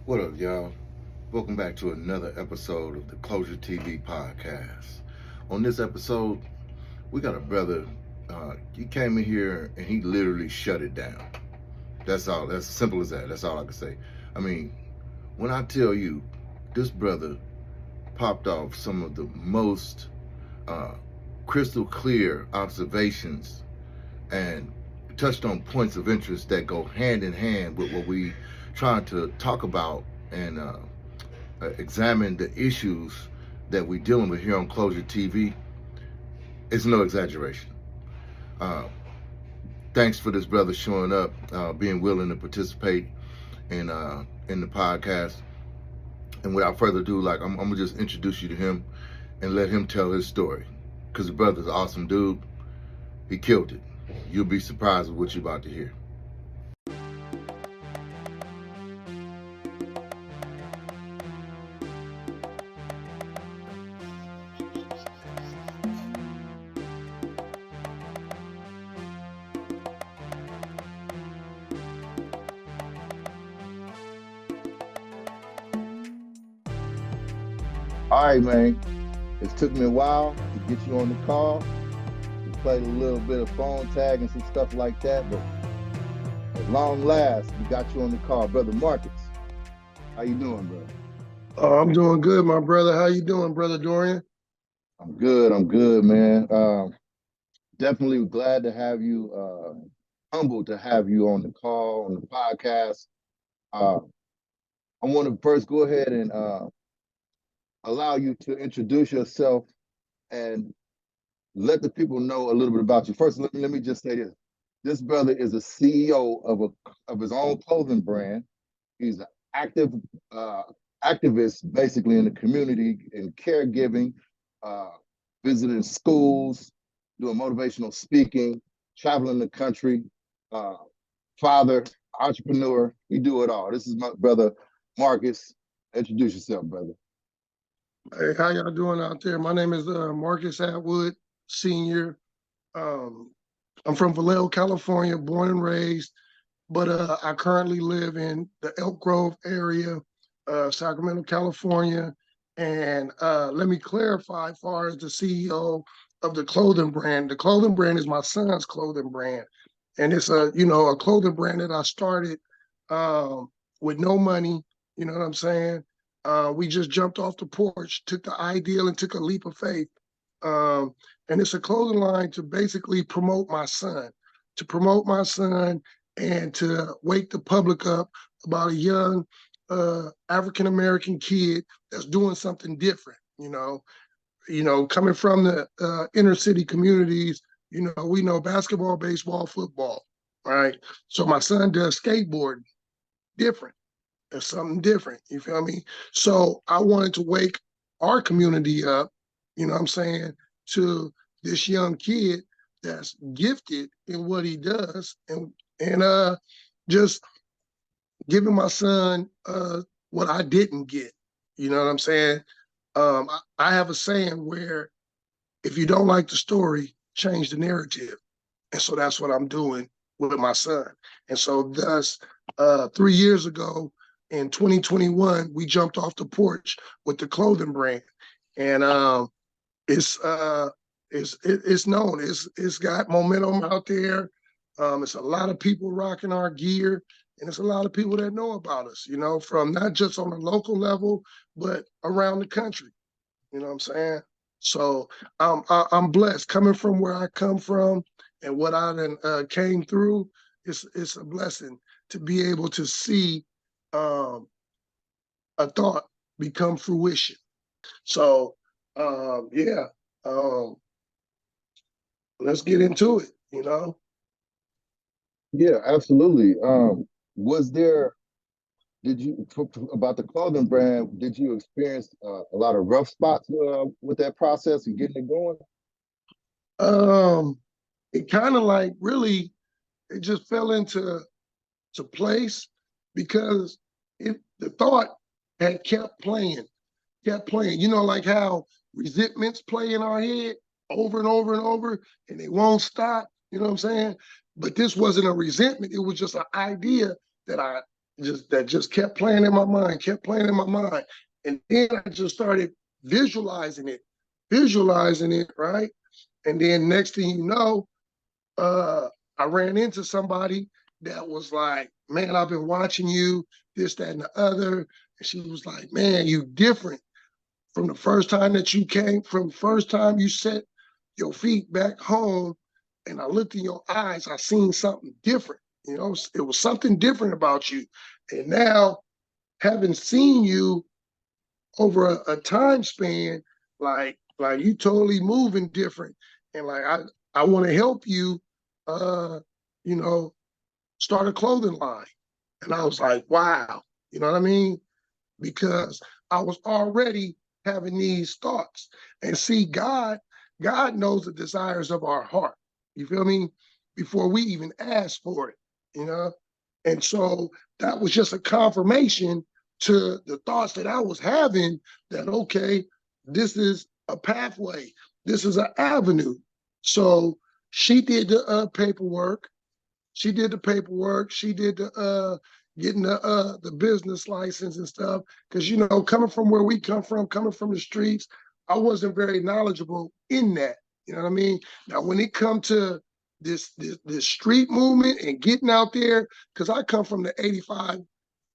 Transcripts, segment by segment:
What up, y'all? Welcome back to another episode of the Closure TV podcast. On this episode, we got a brother. He came in here and he literally shut it down. That's all. That's simple as that. That's all I can say. I mean, when I tell you, this brother popped off some of the most uh, crystal clear observations and touched on points of interest that go hand in hand with what we trying to talk about and examine the issues that we're dealing with here on Closure TV. It's no exaggeration. Uh, Thanks for this brother showing up, being willing to participate in the podcast. And without further ado, I'm gonna just introduce you to him and let him tell his story. Cause the brother's an awesome dude. He killed it. You'll be surprised with what you're about to hear. All right, man. It took me a while to get you on the call. We played a little bit of phone tag and some stuff like that, but at long last, we got you on the call, brother Marcus. How you doing, brother? I'm doing good, my brother. How you doing, brother Dorian? I'm good. I'm good, man. Definitely glad to have you. Humbled to have you on the call on the podcast. Uh, I want to first go ahead and allow you to introduce yourself and let the people know a little bit about you. First, let me just say this: this brother is a CEO of his own clothing brand. He's an uh, activist, basically in the community in caregiving, uh, visiting schools, doing motivational speaking, traveling the country. Uh, Father, entrepreneur. He do it all. This is my brother Marcus. Introduce yourself, brother. Hey, how y'all doing out there? My name is Marcus Atwood, Senior. Um, I'm from Vallejo, California, born and raised, but I currently live in the Elk Grove area, Sacramento, California. And let me clarify, as far as the CEO of the clothing brand, the clothing brand is my son's clothing brand, and it's a clothing brand that I started with no money. You know what I'm saying? We just jumped off the porch, took the ideal, and took a leap of faith. Um, and it's a clothing line to basically to promote my son, and to wake the public up about a young African American kid that's doing something different. Coming from the inner city communities, we know basketball, baseball, football, right? So my son does skateboarding, different. There's something different. You feel me? So I wanted to wake our community up, you know what I'm saying, to this young kid that's gifted in what he does, and just giving my son what I didn't get. You know what I'm saying? I have a saying where if you don't like the story, change the narrative. And so that's what I'm doing with my son. And so thus, 3 years ago in 2021, we jumped off the porch with the clothing brand. And it's uh it's known. It's got momentum out there. It's a lot of people rocking our gear, and it's a lot of people that know about us, from not just on a local level, but around the country. You know what I'm saying? So I'm blessed coming from where I come from and what I then came through. It's a blessing to be able to see um, a thought become fruition. So yeah, um, let's get into it. Yeah, absolutely. Was there Did you about the clothing brand? Did you experience a lot of rough spots with that process and getting it going? Um, it kind of like really, it just fell into place because the thought had kept playing. Like how resentments play in our head over and over and over, and they won't stop. You know what I'm saying? But this wasn't a resentment. It was just an idea that just kept playing in my mind, kept playing in my mind. And then I just started visualizing it, right? And then next thing you know, I ran into somebody that was like, man, I've been watching you, this, that, and the other. And she was like, man, you different from the first time that you came, from the first time you set your feet back home. And I looked in your eyes, I seen something different. You know, it was something different about you. And now, having seen you over a time span, like you totally moving different. And like I want to help you uh, you know, start a clothing line. And I was like, wow, you know what I mean? Because I was already having these thoughts. And see, God knows the desires of our heart. You feel me? Before we even ask for it, you know? And so that was just a confirmation to the thoughts that I was having that, okay, this is a pathway, this is an avenue. So she did the paperwork. She did the paperwork. She did the getting the business license and stuff. Because you know, coming from where we come from, coming from the streets, I wasn't very knowledgeable in that. You know what I mean? Now, when it come to this street movement and getting out there, because I come from the 85,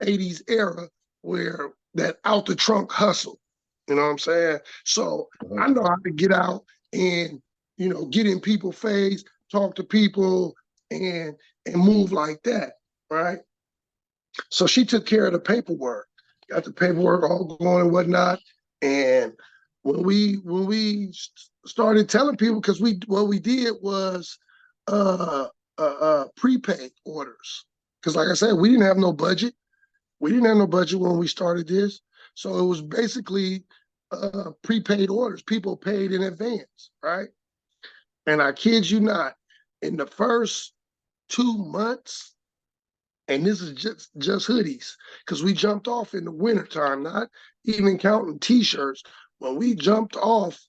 80s era where that out the trunk hustle. You know what I'm saying? So I know how to get out and get in people's face, talk to people, and move like that, right? So she took care of the paperwork, got the paperwork all going and whatnot. And when we started telling people, because what we did was prepaid orders, because like I said, we didn't have no budget. We didn't have no budget when we started this, so it was basically prepaid orders. People paid in advance, right? And I kid you not, in the first 2 months, and this is just hoodies, because we jumped off in the wintertime, not even counting t-shirts. When we jumped off,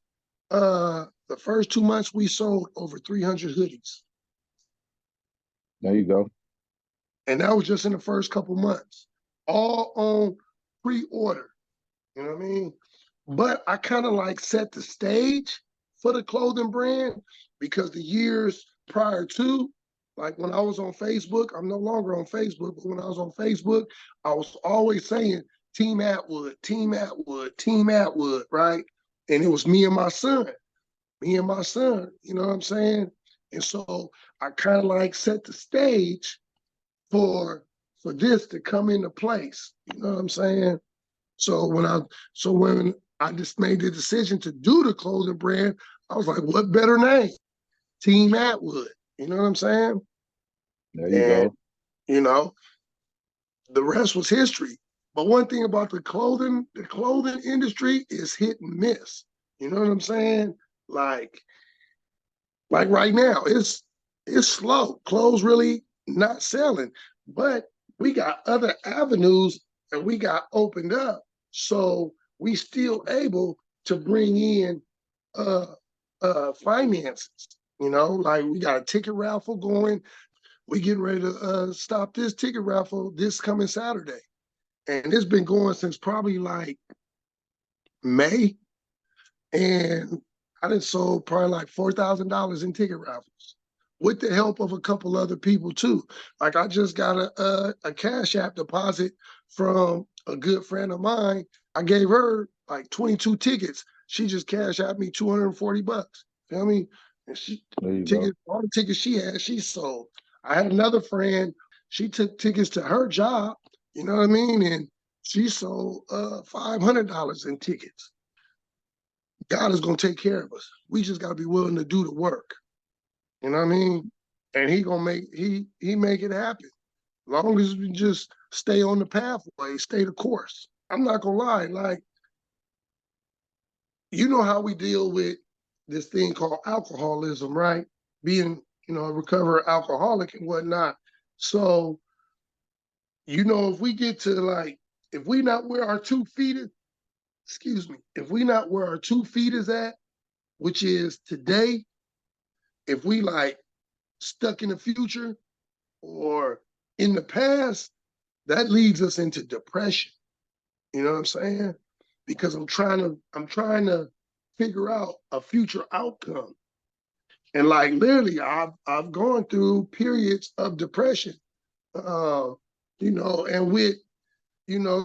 the first 2 months, we sold over 300 hoodies. There you go. And that was just in the first couple months, all on pre-order. You know what I mean? But I kind of like set the stage for the clothing brand, because the years prior to, like when I was on Facebook, I'm no longer on Facebook, but when I was on Facebook, I was always saying Team Atwood, Team Atwood, Team Atwood, right? And it was me and my son, you know what I'm saying? And so I kind of like set the stage for this to come into place. You know what I'm saying? So when I just made the decision to do the clothing brand, I was like, what better name? Team Atwood. You know what I'm saying? There you And go. you know, the rest was history. But one thing about the clothing industry is hit and miss. You know what I'm saying? Like right now, it's slow. Clothes really not selling. But we got other avenues that we got opened up. So we still able to bring in uh finances. Like we got a ticket raffle going. We getting ready to stop this ticket raffle this coming Saturday. And it's been going since probably like May. And I done sold probably like $4,000 in ticket raffles with the help of a couple other people too. Like I just got a Cash App deposit from a good friend of mine. I gave her like 22 tickets. She just Cash Apped me $240. Feel me? And There you go. tickets, all the tickets she had, she sold. I had another friend. She took tickets to her job. You know what I mean? And she sold $500 in tickets. God is gonna take care of us. We just gotta be willing to do the work. You know what I mean? And he gonna make it happen. As long as we just stay on the pathway, stay the course. I'm not gonna lie, like you know how we deal with this thing called alcoholism, right? Being, a recovered alcoholic and whatnot. So, if we get to like, if we not where our 2 feet is, excuse me, if we not where our 2 feet is at, which is today, if we like stuck in the future or in the past, that leads us into depression. You know what I'm saying? Because I'm trying to figure out a future outcome. And like literally, I've gone through periods of depression, uh, and with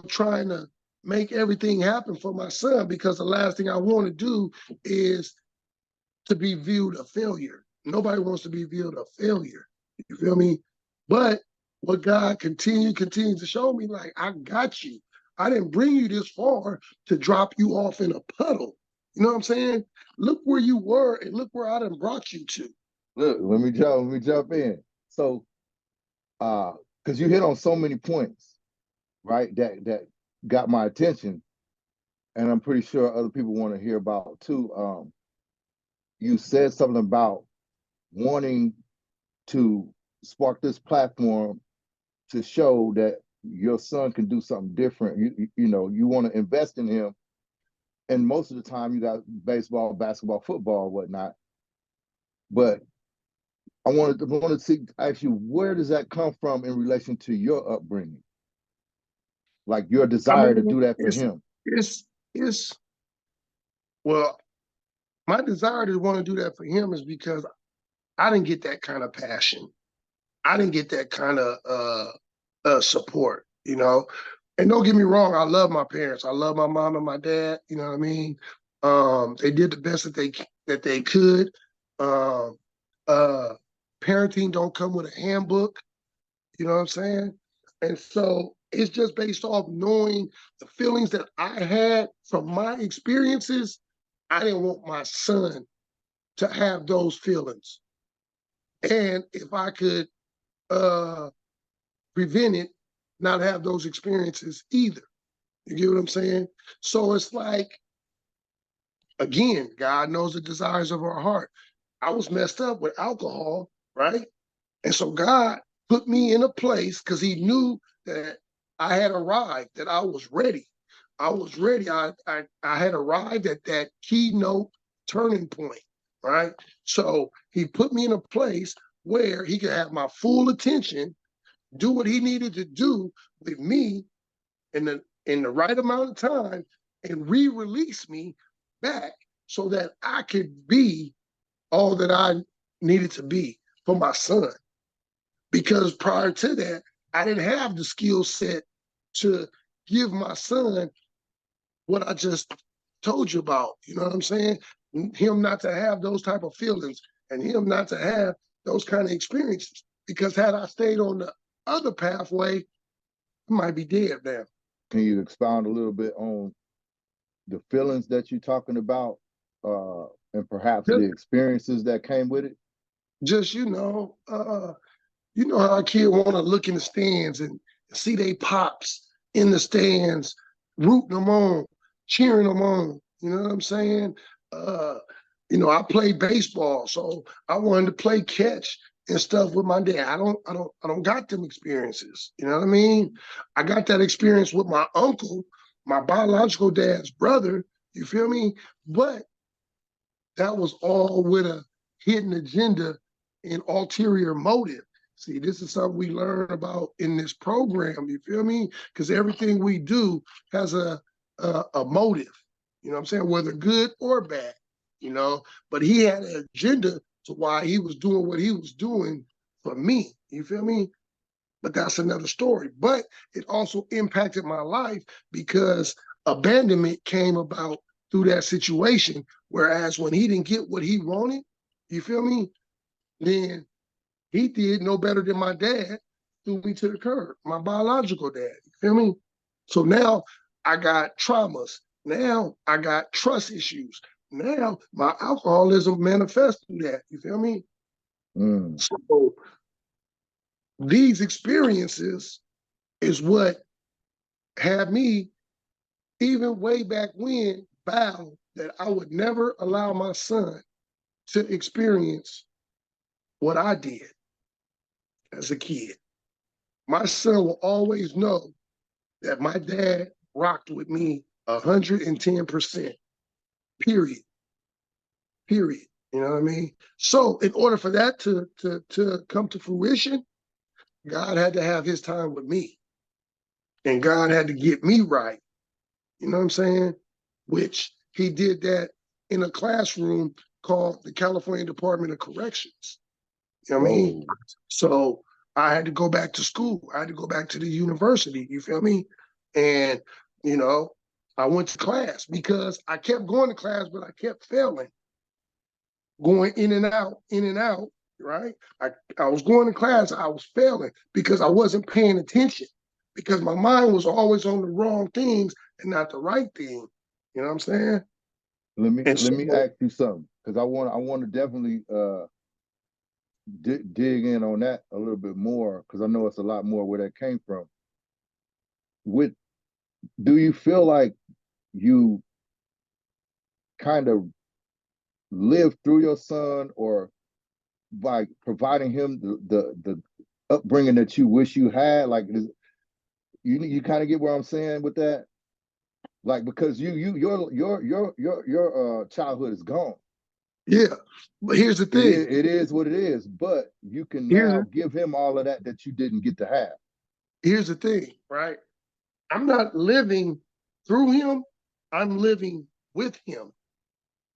trying to make everything happen for my son, because the last thing I want to do is to be viewed a failure. Nobody wants to be viewed a failure. You feel me? But what God continues to show me, like, I got you. I didn't bring you this far to drop you off in a puddle. You know what I'm saying? Look where you were and look where I done brought you to. Look, let me jump in. So, because you hit on so many points, right? That got my attention, and I'm pretty sure other people want to hear about too. You said something about wanting to spark this platform to show that your son can do something different. You want to invest in him, and most of the time you got baseball, basketball, football, whatnot. But I wanted to ask you, where does that come from in relation to your upbringing? Like your I desire to mean, do that for it's him. it's it's well, my desire to want to do that for him is because I didn't get that kind of passion. I didn't get that kind of support, And don't get me wrong, I love my parents. I love my mom and my dad. You know what I mean? They did the best that they could. Um, uh, Parenting don't come with a handbook. You know what I'm saying? And so it's just based off knowing the feelings that I had from my experiences. I didn't want my son to have those feelings. And if I could uh, prevent it, not have those experiences either. You get what I'm saying? So it's like, again, God knows the desires of our heart. I was messed up with alcohol, right? And so God put me in a place because he knew that I had arrived, that I was ready. I was ready. I had arrived at that keynote turning point, right? So he put me in a place where he could have my full attention, do what he needed to do with me in the right amount of time, and re-release me back so that I could be all that I needed to be for my son. Because prior to that, I didn't have the skill set to give my son what I just told you about. You know what I'm saying? Him not to have those type of feelings and him not to have those kind of experiences. Because had I stayed on the other pathway, I might be dead now. Can you expound a little bit on the feelings that you're talking about, and perhaps the Just, experiences that came with it? just you know how a kid want to look in the stands and see they pops in the stands, rooting them on, cheering them on. You know what I'm saying? Uh, I played baseball, so I wanted to play catch and stuff with my dad. I don't got them experiences. You know what I mean? I got that experience with my uncle, my biological dad's brother. You feel me? But that was all with a hidden agenda and ulterior motive. See, this is something we learn about in this program. You feel me? Because everything we do has a motive. You know what I'm saying? Whether good or bad. You know, but he had an agenda to why he was doing what he was doing for me. You feel me? But that's another story. But it also impacted my life because abandonment came about through that situation. Whereas when he didn't get what he wanted, you feel me? Then he did no better than my dad, threw me to the curb, my biological dad. You feel me? So now I got traumas. Now I got trust issues. Now my alcoholism manifests through that. You feel me? Mm. So these experiences is what had me, even way back when, vow that I would never allow my son to experience what I did as a kid. My son will always know that my dad rocked with me 110%, period, period. You know what I mean? So in order for that to come to fruition, God had to have his time with me. and God had to get me right. You know what I'm saying? Which he did that in a classroom called the California Department of Corrections. You know what I mean? Whoa. So I had to go back to school. I had to go back to the university. You feel me? And, you know, I went to class because I kept going to class, but I kept failing, going in and out, right? I was going to class, I was failing because I wasn't paying attention, because my mind was always on the wrong things and not the right thing. You know what I'm saying? Let me And let so, me ask you something, because I want to definitely dig in on that a little bit more, because I know it's a lot more where that came from. With Do you feel like you kind of lived through your son, or by providing him the upbringing that you wish you had? Like, you kind of get where I'm saying with that? Like, because your childhood is gone. yeah. But here's the thing. It is what it is, but you can Here's now give him all of that you didn't get to have. here's the thing, right? I'm not living through him. I'm living with him.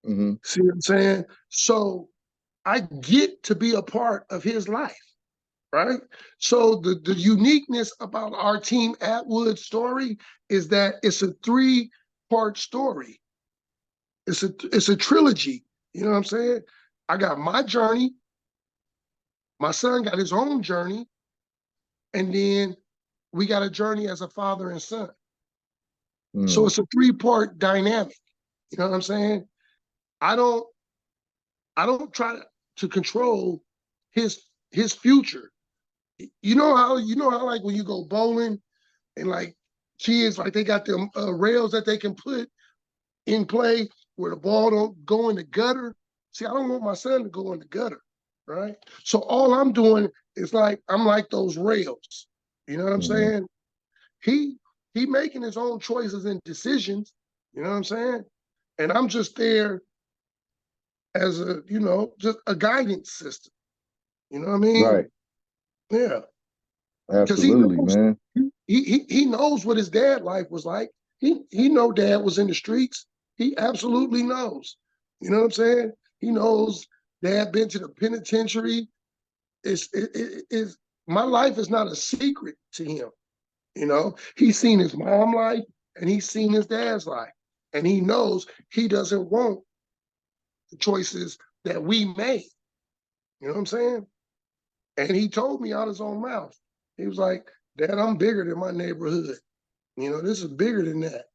Mm-hmm. See what I'm saying? So I get to be a part of his life, right? So the uniqueness about our Team Atwood story is that it's a three-part story. It's a trilogy. You know what I'm saying? I got my journey, my son got his own journey, and then we got a journey as a father and son. So Mm. it's a three-part dynamic. You know what I'm saying? I don't I don't try to control his future. You know how like when you go bowling and like kids like they got them rails that they can put in play where the ball don't go in the gutter. See, I don't want my son to go in the gutter, right? So all I'm doing is like I'm like those rails. You know what I'm Mm-hmm. saying? He he making his own choices and decisions. You know what I'm saying? And I'm just there as a just a guidance system. You know what I mean? Right. Yeah, because he Absolutely, knows man. he knows what his dad life was like. He know dad was in the streets. He absolutely knows. You know what I'm saying? He knows dad been to the penitentiary. It's my life is not a secret to him. You know, he's seen his mom life and he's seen his dad's life, and he knows he doesn't want the choices that we made. You know what I'm saying? And he told me out his own mouth. He was like, "Dad, I'm bigger than my neighborhood. This is bigger than that."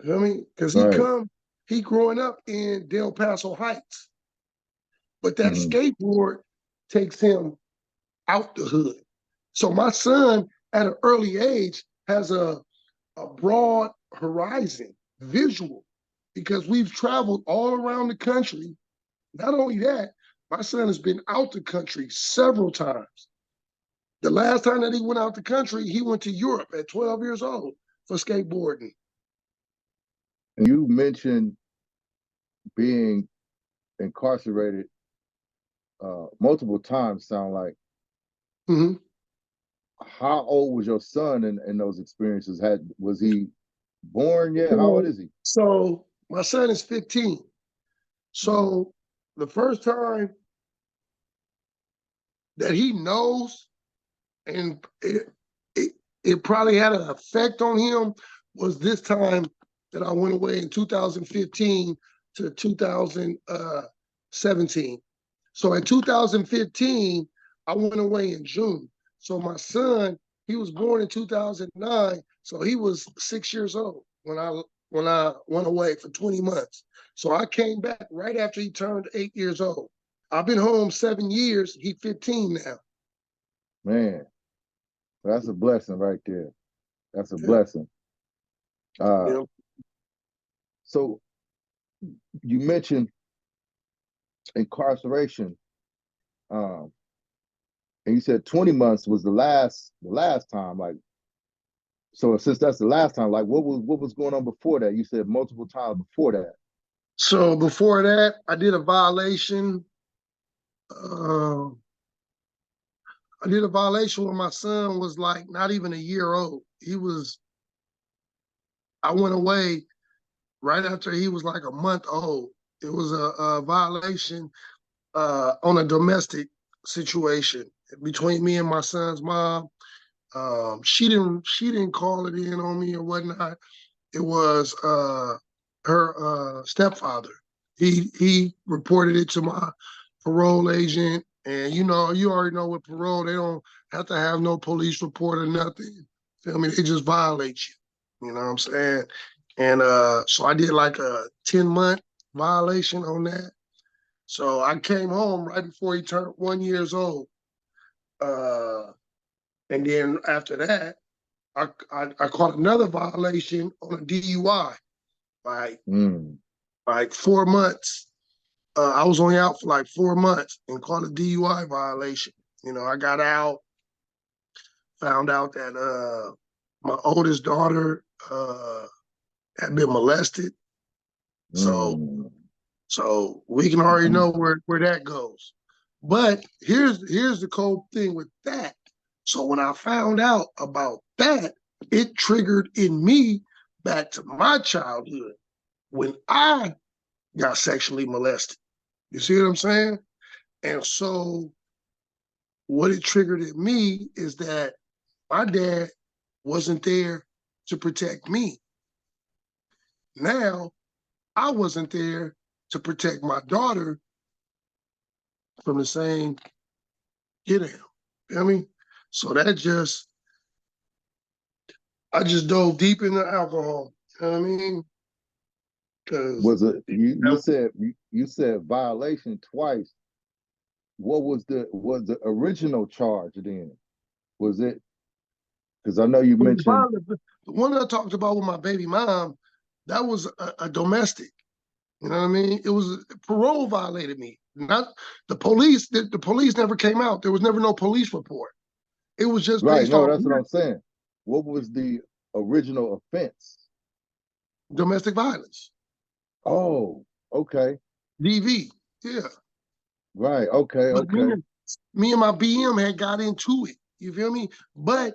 You know what I mean? Because Right. he growing up in Del Paso Heights, but that Mm-hmm. skateboard takes him out the hood. So my son at an early age has a broad horizon visual because we've traveled all around the country. Not only that, my son has been out the country several times. The last time that he went out the country, he went to Europe at 12 years old for skateboarding. And you mentioned being incarcerated multiple times. Sound like, Mm-hmm. how old was your son in those experiences? Was he born yet? How old So, is he? so my son is 15. Mm-hmm. So the first time that he knows, and it probably had an effect on him, was this time that I went away in 2015 to 2017. So in 2015, I went away in June. So my son, he was born in 2009, so he was 6 years old when I went away for 20 months. So I came back right after he turned 8 years old. I've been home 7 years. He's 15 now. Man, that's a blessing right there. That's a Yeah. blessing. Uh, You know, so you mentioned incarceration, um, and you said 20 months was the last time. Like, so since that's the last time, like, what was going on before that? You said multiple times before that. so before that, I did a violation. Uh, I did a violation when my son was like not even a year old. I went away right after he was like a month old. It was a violation on a domestic situation between me and my son's mom. She didn't call it in on me or whatnot. It was her stepfather. He reported it to my parole agent, and you already know with parole they don't have to have no police report or nothing. Feel me? They just violate you. You know what I'm saying? And so I did like a 10-month violation on that. So I came home right before he turned 1 year old. Uh, and then after that, I caught another violation on a DUI, like Mm. like 4 months. I was only out for like 4 months and caught a DUI violation. I got out, found out that my oldest daughter had been molested. So Mm. so we can already know where that goes. But here's the cold thing with that. So when I found out about that, it triggered in me back to my childhood when I got sexually molested. You see what I'm saying? And so what it triggered in me is that my dad wasn't there to protect me. Now I wasn't there to protect my daughter from the same get down. You know what I mean? So I just dove deep into alcohol. You know what I mean? Because Was it you said violation twice? What was the original charge then? Was it because I know you mentioned the one that I talked about with my baby mom, that was a domestic. You know what I mean? It was parole violated me. Not the police. The police never came out. There was never no police report. It was just right? based No, off that's what I'm saying. What was the original offense? domestic violence. Oh, okay, DV. Yeah. right, okay, But okay, me and my BM had got into it. You feel me? But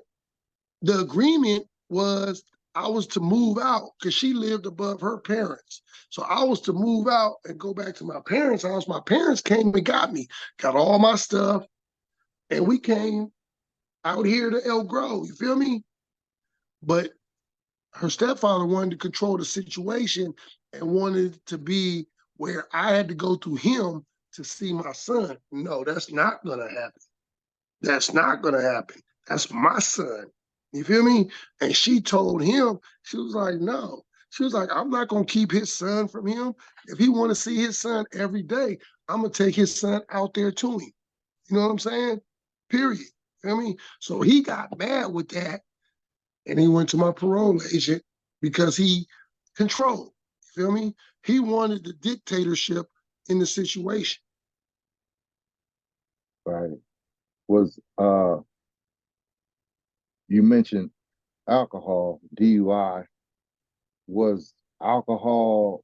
the agreement was I was to move out because she lived above her parents. So I was to move out and go back to my parents' house. My parents came and got me, got all my stuff, and we came out here to El Grove. You feel me? But her stepfather wanted to control the situation and wanted to be where I had to go through him to see my son. No, that's not gonna happen. That's not gonna happen. That's my son. You feel me? And she told him, she was like, no. She was like, I'm not gonna keep his son from him. If he want to see his son every day, I'm gonna take his son out there to him. You know what I'm saying? Period. Feel me? So he got mad with that and he went to my parole agent because he controlled. You feel me? He wanted the dictatorship in the situation. right. Was you mentioned alcohol, DUI? Was alcohol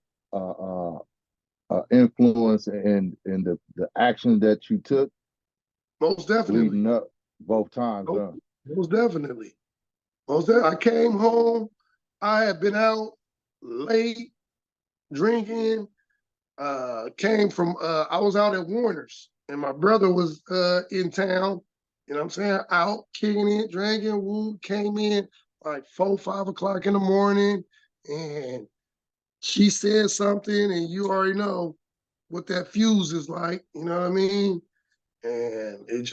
influence in the action that you took Most definitely. leading up both times? Most, most definitely. I came home. I had been out late drinking. Came from I was out at Warner's and my brother was in town. You know what I'm saying? Out kicking it, drinking. Woo came in like 4, 5 o'clock in the morning, and she said something, and you already know what that fuse is like. You know what I mean? And it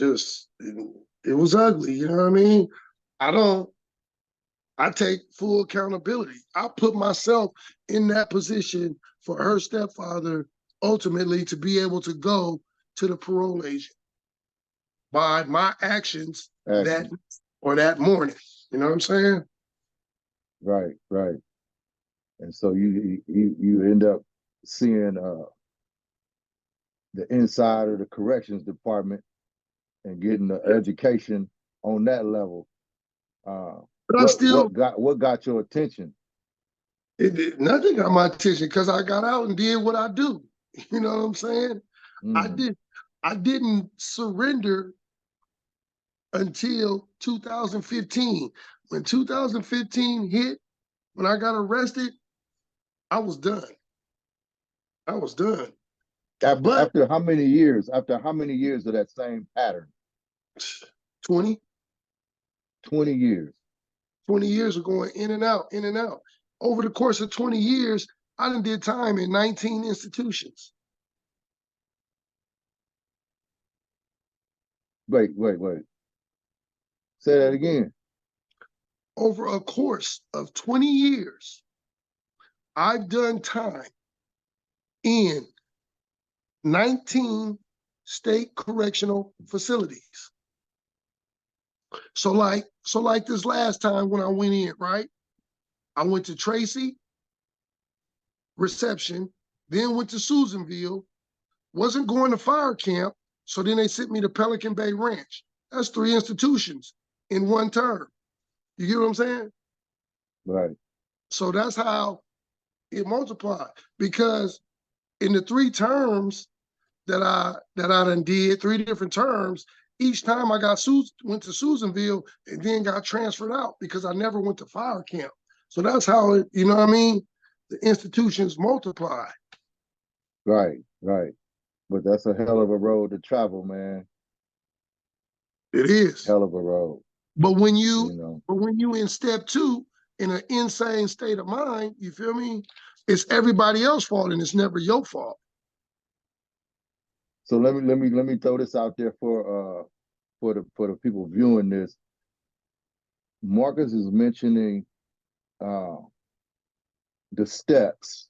was ugly. You know what I mean? I don't. I take full accountability. I put myself in that position for her stepfather ultimately to be able to go to the parole agent by my actions that Action. or that morning. You know what I'm saying? Right, right. And so you end up seeing the inside of the corrections department and getting the education on that level. Uh, But I what got your attention? nothing got my attention because I got out and did what I do. You know what I'm saying? I Mm, did I didn't surrender until 2015. When 2015 hit, when I got arrested, I was done. I was done. But After how many years? After how many years of that same pattern? 20, 20 years. 20 years of going in and out, in and out. Over the course of 20 years, I done did time in 19 institutions. Wait. Say that again. Over a course of 20 years, I've done time in 19 state correctional facilities. So like this last time when I went in, right? I went to Tracy, reception, then went to Susanville, wasn't going to fire camp, so then they sent me to Pelican Bay Ranch. That's 3 institutions in one term. You get what I'm saying? Right. So that's how it multiplied. Because in the 3 terms that I done did, 3 different terms, each time I went to Susanville and then got transferred out because I never went to fire camp. So that's how it, you know what I mean? The institutions multiply. Right. But that's a hell of a road to travel, man. It is. Hell of a road. But when you in step 2 in an insane state of mind, you feel me? It's everybody else's fault and it's never your fault. So let me throw this out there for the people viewing this. Marcus is mentioning the steps,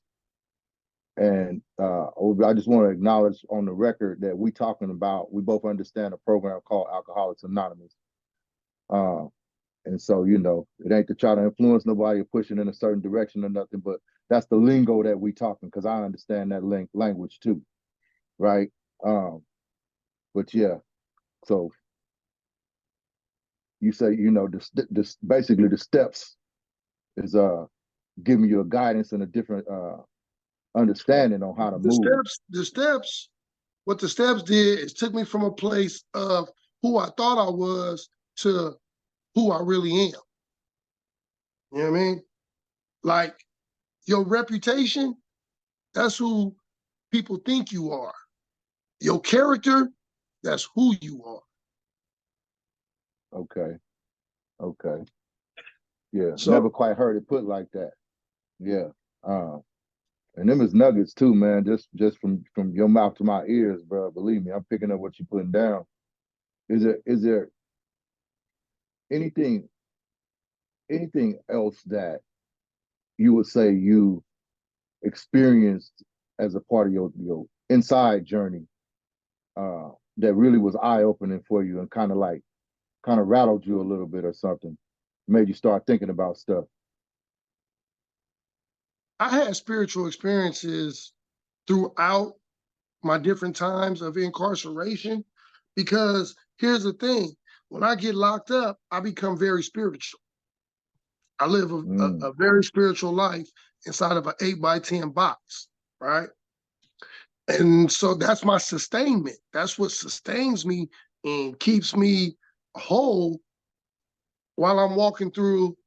and I just want to acknowledge on the record that we both understand a program called Alcoholics Anonymous. And so, it ain't to try to influence nobody or push it in a certain direction or nothing, but that's the lingo that we talking, because I understand that language too, right? But yeah, so you say, basically the steps is giving you a guidance and a different understanding on how to move. What the steps did is took me from a place of who I thought I was to who I really am. You know what I mean? Like your reputation, that's who people think you are. Your character, that's who you are. Okay. Yeah, So, never quite heard it put like that. Yeah. And them is nuggets too, man. Just from your mouth to my ears, bro. Believe me, I'm picking up what you're putting down. Is there anything else that you would say you experienced as a part of your inside journey that really was eye-opening for you and kind of rattled you a little bit or something, made you start thinking about stuff? I had spiritual experiences throughout my different times of incarceration, because here's the thing: when I get locked up, I become very spiritual. I live a very spiritual life inside of an 8x10 box, right? And so that's my sustainment. That's what sustains me and keeps me whole while I'm walking through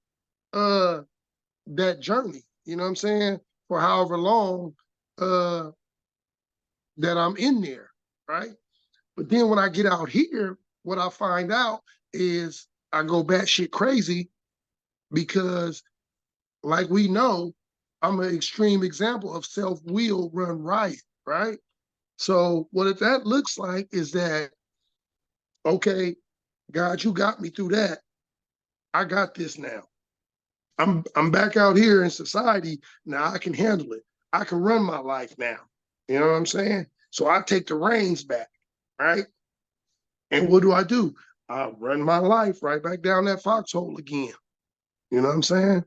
that journey. You know what I'm saying? For however long that I'm in there, right? But then when I get out here, what I find out is I go batshit crazy because, like we know, I'm an extreme example of self-will run riot, right? So what that looks like is that, okay, God, you got me through that. I got this now. I'm back out here in society. Now I can handle it. I can run my life now. You know what I'm saying? So I take the reins back, right? And what do? I run my life right back down that foxhole again. You know what I'm saying?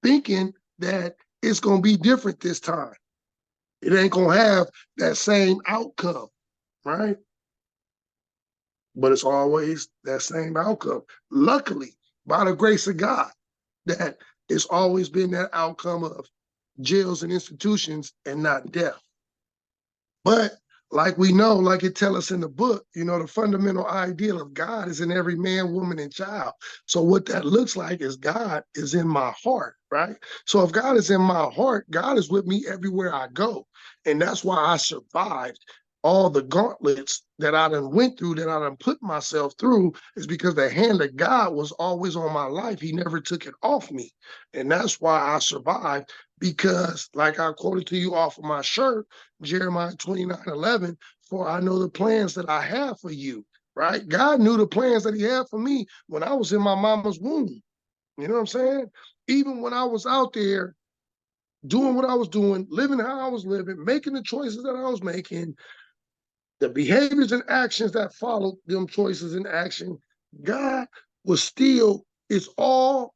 Thinking that it's going to be different this time. It ain't going to have that same outcome, right? But it's always that same outcome. Luckily, by the grace of God, that it's always been that outcome of jails and institutions and not death. But Like we know, like it tell us in the book, the fundamental ideal of God is in every man, woman, and child. So what that looks like is God is in my heart, right? So if God is in my heart, God is with me everywhere I go. And that's why I survived all the gauntlets that I done went through, that I done put myself through, is because the hand of God was always on my life. He never took it off me. And that's why I survived, because like I quoted to you off of my shirt, Jeremiah 29:11, for I know the plans that I have for you, right? God knew the plans that he had for me when I was in my mama's womb. You know what I'm saying? Even when I was out there doing what I was doing, living how I was living, making the choices that I was making, the behaviors and actions that followed them choices and action, God was still, it's all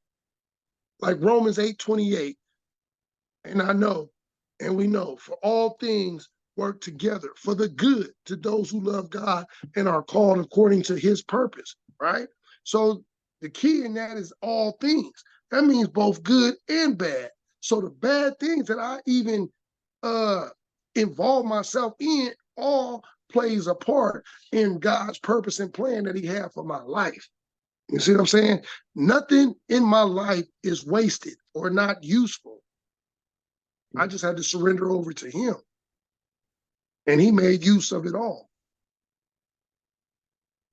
like Romans 8:28. And I know, and we know, for all things work together for the good to those who love God and are called according to his purpose, right? So the key in that is all things. That means both good and bad. So the bad things that I even uh involve myself in all plays a part in God's purpose and plan that he had for my life. You see what I'm saying? Nothing in my life is wasted or not useful. I just had to surrender over to him, and he made use of it all.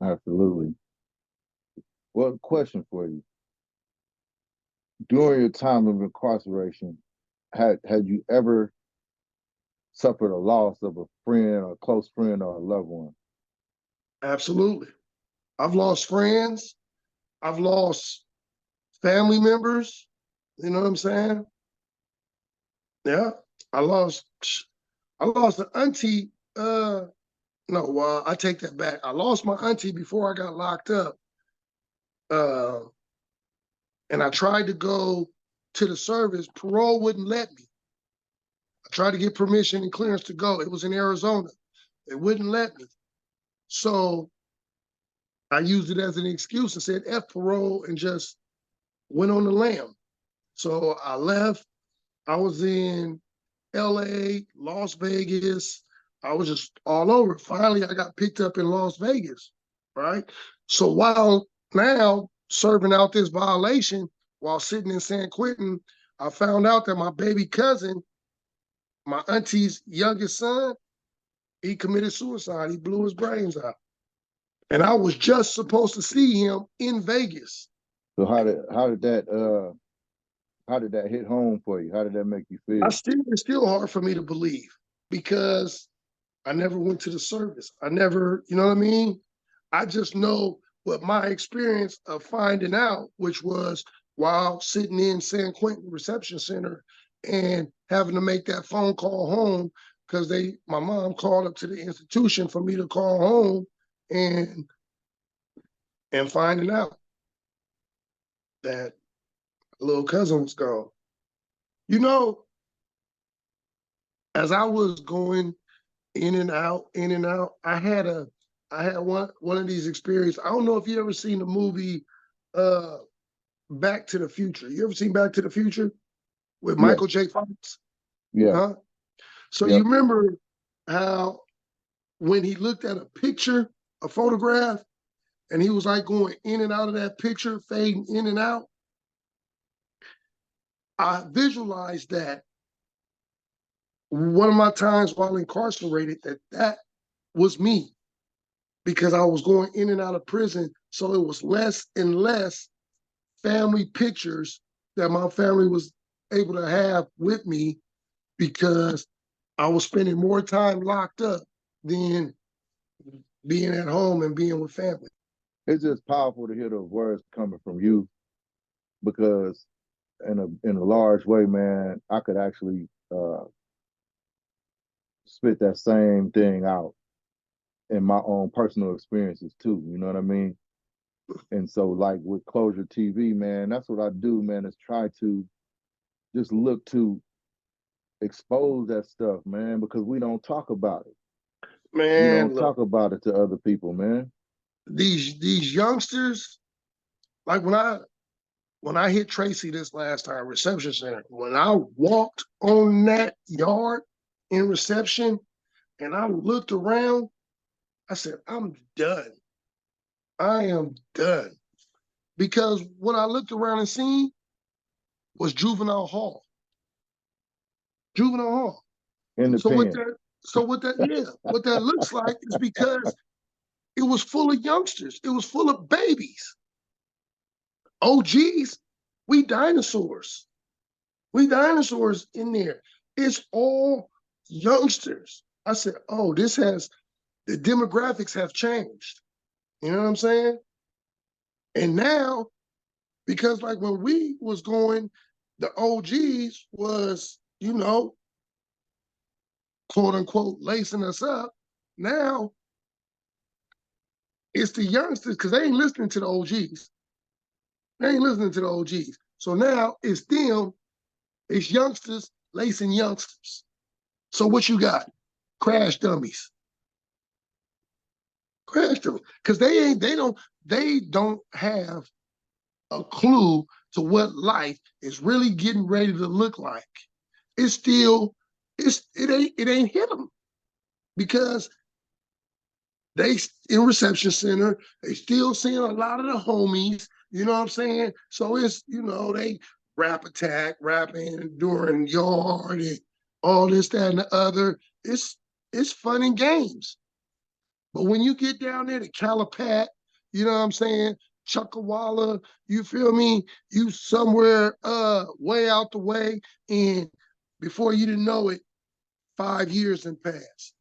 Absolutely. Well, question for you. During your time of incarceration, had you ever suffered a loss of a friend or a close friend or a loved one? Absolutely. I've lost friends. I've lost family members. You know what I'm saying? Yeah. I lost I lost an auntie. No, I take that back. I lost my auntie before I got locked up. Uh, and I tried to go to the service. Parole wouldn't let me. I tried to get permission and clearance to go. It was in Arizona. They wouldn't let me. So I used it as an excuse and said F parole and just went on the lam. So I left. I was in LA, Las Vegas. I was just all over. Finally, I got picked up in Las Vegas, right? So while now serving out this violation while sitting in San Quentin, I found out that my baby cousin, my auntie's youngest son, he committed suicide. He blew his brains out. And I was just supposed to see him in Vegas. So how did that hit home for you? How did that make you feel? It's still hard for me to believe because I never went to the service. I never, you know what I mean? I just know what my experience of finding out, which was while sitting in San Quentin Reception Center and having to make that phone call home because my mom called up to the institution for me to call home and finding out that little cousin was gone. You know, as I was going in and out, I had one of these experiences. I don't know if you ever seen the movie uh Back to the Future. You ever seen Back to the Future with Yeah, Michael J. Fox? yeah, Huh? So you yep. remember how when he looked at a picture, a photograph, and he was like going in and out of that picture, fading in and out? I visualized that one of my times while incarcerated, that was me because I was going in and out of prison. So it was less and less family pictures that my family was able to have with me because I was spending more time locked up than being at home and being with family. It's just powerful to hear those words coming from you because in a large way, man, I could actually spit that same thing out in my own personal experiences too. You know what I mean? And so, like with Closure TV, man, that's what I do, man, is try to just look to expose that stuff, man, because we don't talk about it. We Man, don't look, talk about it to other people, man. these youngsters, like when I hit Tracy this last time, reception center, when I walked on that yard in reception, And I looked around. I said, I'm done. I am done. Because what I looked around and seen was juvenile hall. Juvenile hall. In the So what pen. that what that looks like is because it was full of youngsters. It was full of babies. OGs, we dinosaurs. We dinosaurs in there. It's all youngsters. I said, oh, the demographics have changed. You know what I'm saying? And now, because like when we was going, the OGs was, quote unquote, lacing us up. Now it's the youngsters because they ain't listening to the OGs. They ain't listening to the OGs. So now it's them, it's youngsters lacing youngsters. So what you got? Crash dummies. Crash dummies. Because they don't have a clue to what life is really getting ready to look like. It's still, it ain't hit them because they in reception center, they still seeing a lot of the homies, you know what I'm saying? So it's, they rap attack, rapping during yard and all this, that, and the other. It's fun and games. But when you get down there to Calipat, you know what I'm saying? Chuckawalla, you feel me? You somewhere way out the way, and before you didn't know it, 5 years and passed.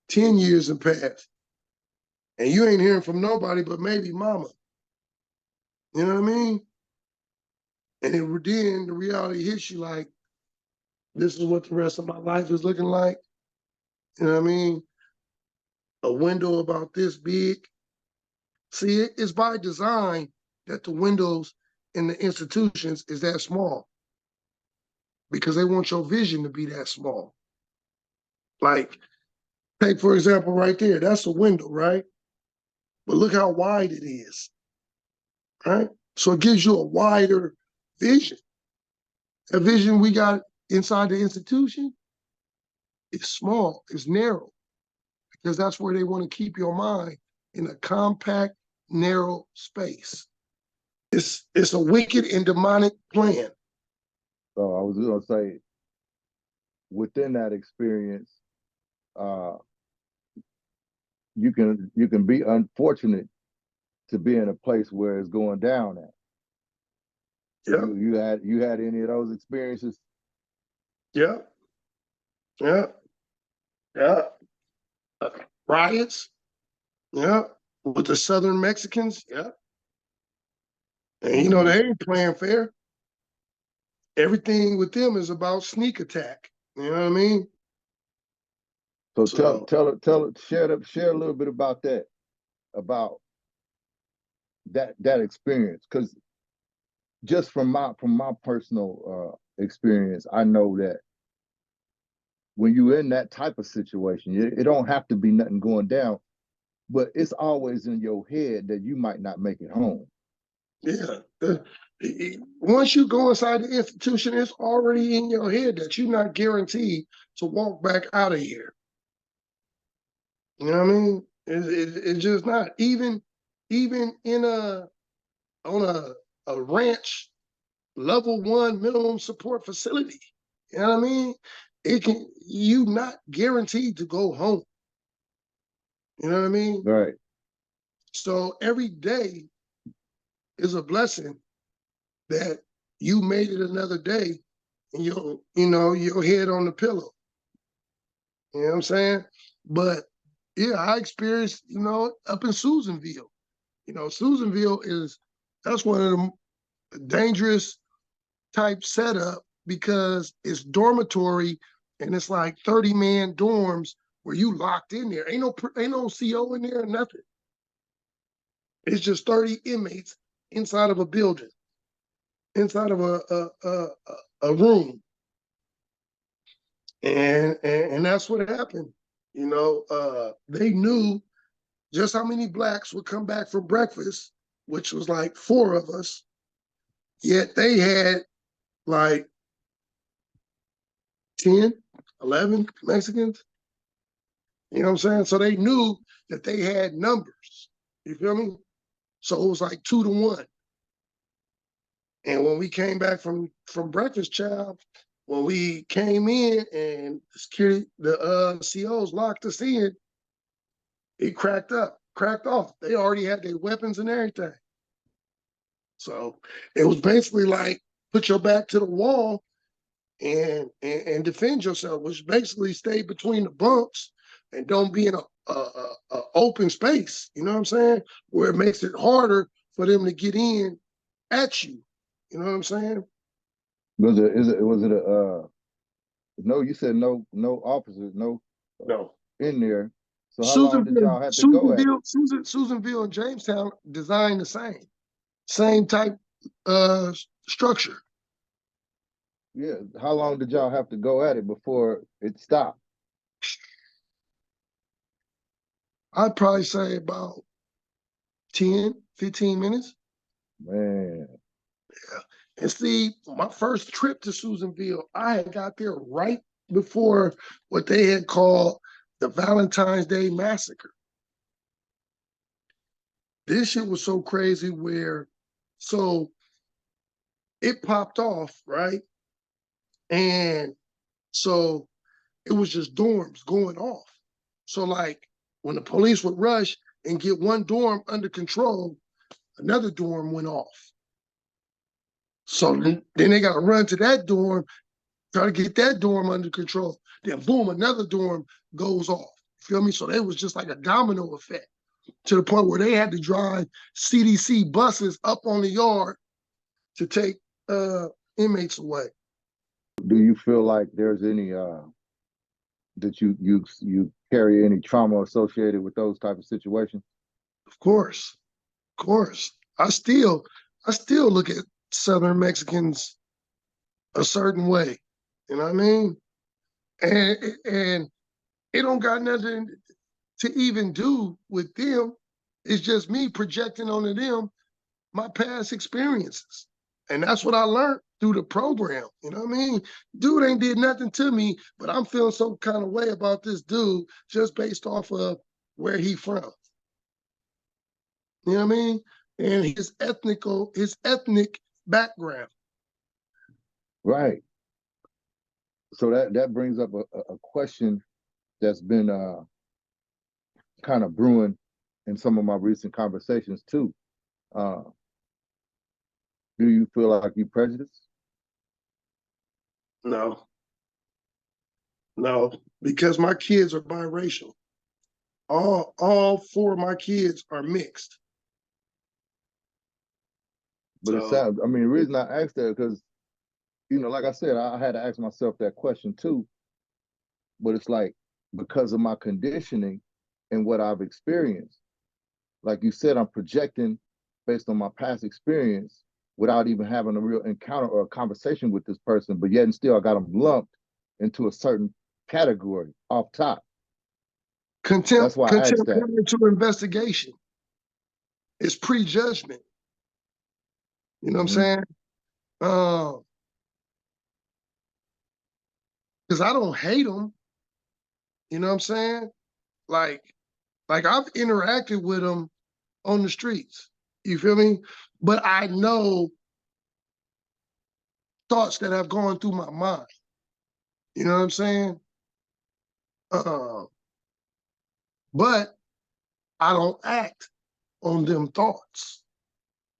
10 years and passed. And you ain't hearing from nobody but maybe mama. You know what I mean? And then the reality hits you like, this is what the rest of my life is looking like. You know what I mean? A window about this big. See, it's by design that the windows in the institutions is that small because they want your vision to be that small. Like, take for example right there, that's a window, right? But look how wide it is, right? So it gives you a wider vision. That vision we got inside the institution is small, it's narrow, because that's where they want to keep your mind in a compact, narrow space. It's a wicked and demonic plan. So I was gonna say, within that experience, uh, you can be unfortunate to be in a place where it's going down at. Yeah, You had any of those experiences? yeah, yeah, yeah. Riots, yeah, with the Southern Mexicans, yeah. And they ain't playing fair. Everything with them is about sneak attack. You know what I mean? So So share a little bit about about that experience, because just from my personal experience, I know that when you're in that type of situation, it don't have to be nothing going down, but it's always in your head that you might not make it home. yeah, once you go inside the institution, it's already in your head that you're not guaranteed to walk back out of here. You know what I mean? It's just not even in on a ranch level 1 minimum support facility. You know what I mean? You not guaranteed to go home. You know what I mean? Right. So every day is a blessing that you made it another day and your head on the pillow. You know what I'm saying? But yeah, I experienced, up in Susanville. Susanville that's one of the dangerous type setup because it's dormitory and it's like 30-man dorms where you locked in there. Ain't no CO in there or nothing. It's just 30 inmates inside of a building, inside of a room. And that's what happened. They knew just how many blacks would come back for breakfast, which was like 4 of us. Yet they had like 10, 11 Mexicans. You know what I'm saying? So they knew that they had numbers. You feel me? So it was like 2-1. And when we came back from breakfast, child, when we came in and security, the COs locked us in, it cracked off. They already had their weapons and everything. So it was basically like put your back to the wall and defend yourself, which basically stay between the bunks and don't be in a open space. You know what I'm saying? Where it makes it harder for them to get in at you. You know what I'm saying? Was it a no? You said no officers, no No. in there. So how long did y'all have to go at it? Susanville and Jamestown designed the same type structure. Yeah, how long did y'all have to go at it before it stopped? I'd probably say about 10, 15 minutes. Man, Yeah. And see, my first trip to Susanville, I had got there right before what they had called the Valentine's Day Massacre. This shit was so crazy where, so it popped off, right? And so it was just dorms going off. So like when the police would rush and get one dorm under control, another dorm went off. So then they got to run to that dorm, try to get that dorm under control. Then boom, another dorm goes off. You feel me? So it was just like a domino effect to the point where they had to drive CDC buses up on the yard to take inmates away. do you feel like there's any that you carry any trauma associated with those type of situations? Of course. I still look at Southern Mexicans a certain way. You know what I mean? And it don't got nothing to even do with them. It's just me projecting onto them my past experiences. And that's what I learned through the program. You know what I mean? Dude ain't did nothing to me, but I'm feeling some kind of way about this dude just based off of where he from. You know what I mean? And his ethnic background. Right. So that brings up a question that's been kind of brewing in some of my recent conversations too. Uh, do you feel like you prejudiced? No, no, because my kids are biracial. All four of my kids are mixed. But it So sounds. I mean, the reason I asked that because like I said, I had to ask myself that question too. But it's like because of my conditioning and what I've experienced. Like you said, I'm projecting based on my past experience without even having a real encounter or a conversation with this person, but yet and still I got them lumped into a certain category off top. That's why I asked contempt that. prior to investigation. It's prejudgment. You know what I'm Mm-hmm. saying? Because I don't hate them. You know what I'm saying? Like, like I've interacted with them on the streets. You feel me? But I know thoughts that have gone through my mind. You know what I'm saying? Uh, but I don't act on them thoughts.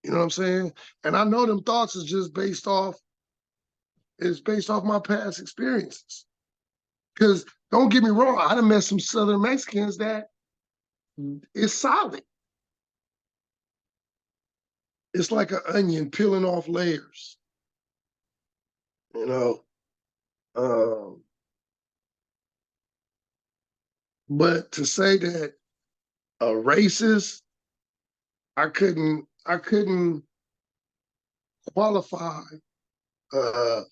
You know what I'm saying? And I know them thoughts is based off my past experiences. Because don't get me wrong, I done met some Southern Mexicans that is solid. It's like an onion peeling off layers. You know, um, but to say that a racist, I couldn't qualify uh,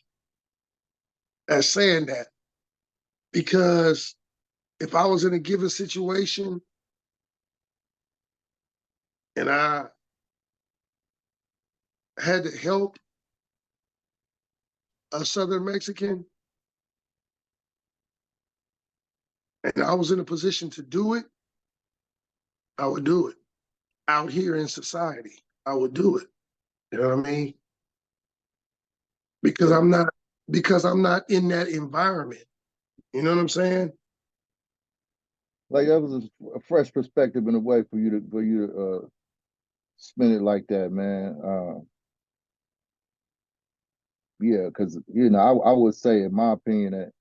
as saying that because if I was in a given situation and I had to help a Southern Mexican, and I was in a position to do it, I would do it. Out here in society, I would do it. You know what I mean? Because Yeah. I'm not in that environment. You know what I'm saying? Like that was a fresh perspective in a way for you to spin it like that, man. Yeah, because I would say, in my opinion, that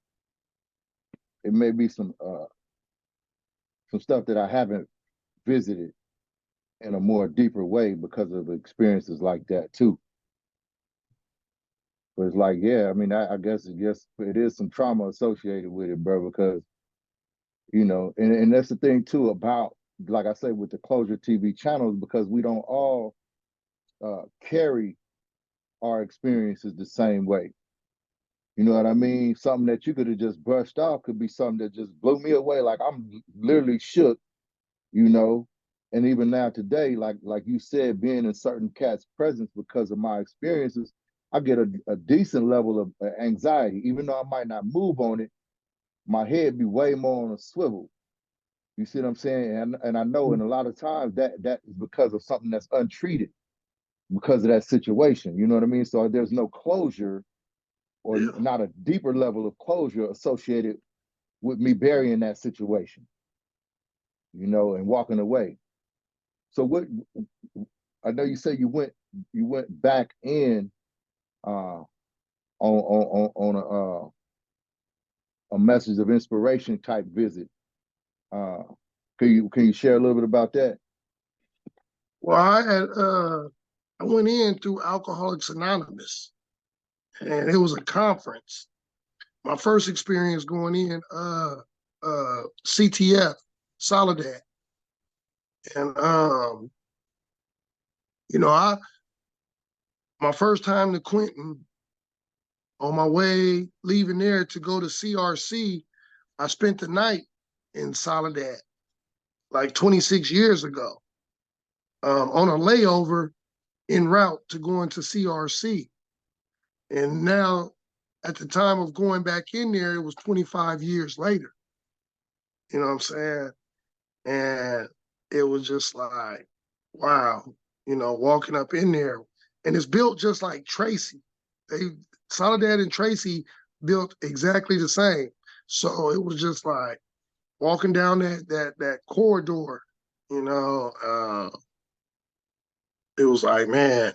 it may be some stuff that I haven't visited in a more deeper way because of experiences like that too. But it's like, yeah, I mean, I guess it is some trauma associated with it, bro, because and that's the thing too about, like I said, with the Closure TV channels, because we don't all carry our experiences the same way. You know what I mean? Something that you could have just brushed off could be something that just blew me away. Like I'm literally shook, you know. And even now today, like you said, being in certain cats' presence because of my experiences, I get a decent level of anxiety. Even though I might not move on it, my head be way more on a swivel. You see what I'm saying? And I know, and a lot of times that is because of something that's untreated because of that situation. You know what I mean? So there's no closure, or Yeah. not a deeper level of closure associated with me burying that situation, and walking away. So what, I know you say you went back in on a message of inspiration type visit. Uh, can you share a little bit about that? Well, I went in through Alcoholics Anonymous, and it was a conference. My first experience going in, CTF, Soledad, and I my first time to Quentin, on my way leaving there to go to CRC, I spent the night in Soledad, like 26 years ago, on a layover en route to going to CRC. And now, at the time of going back in there, it was 25 years later. You know what I'm saying? And it was just like, wow, walking up in there. And it's built just like Tracy. They Soledad and Tracy built exactly the same. So it was just like walking down that corridor, you know, it was like, man,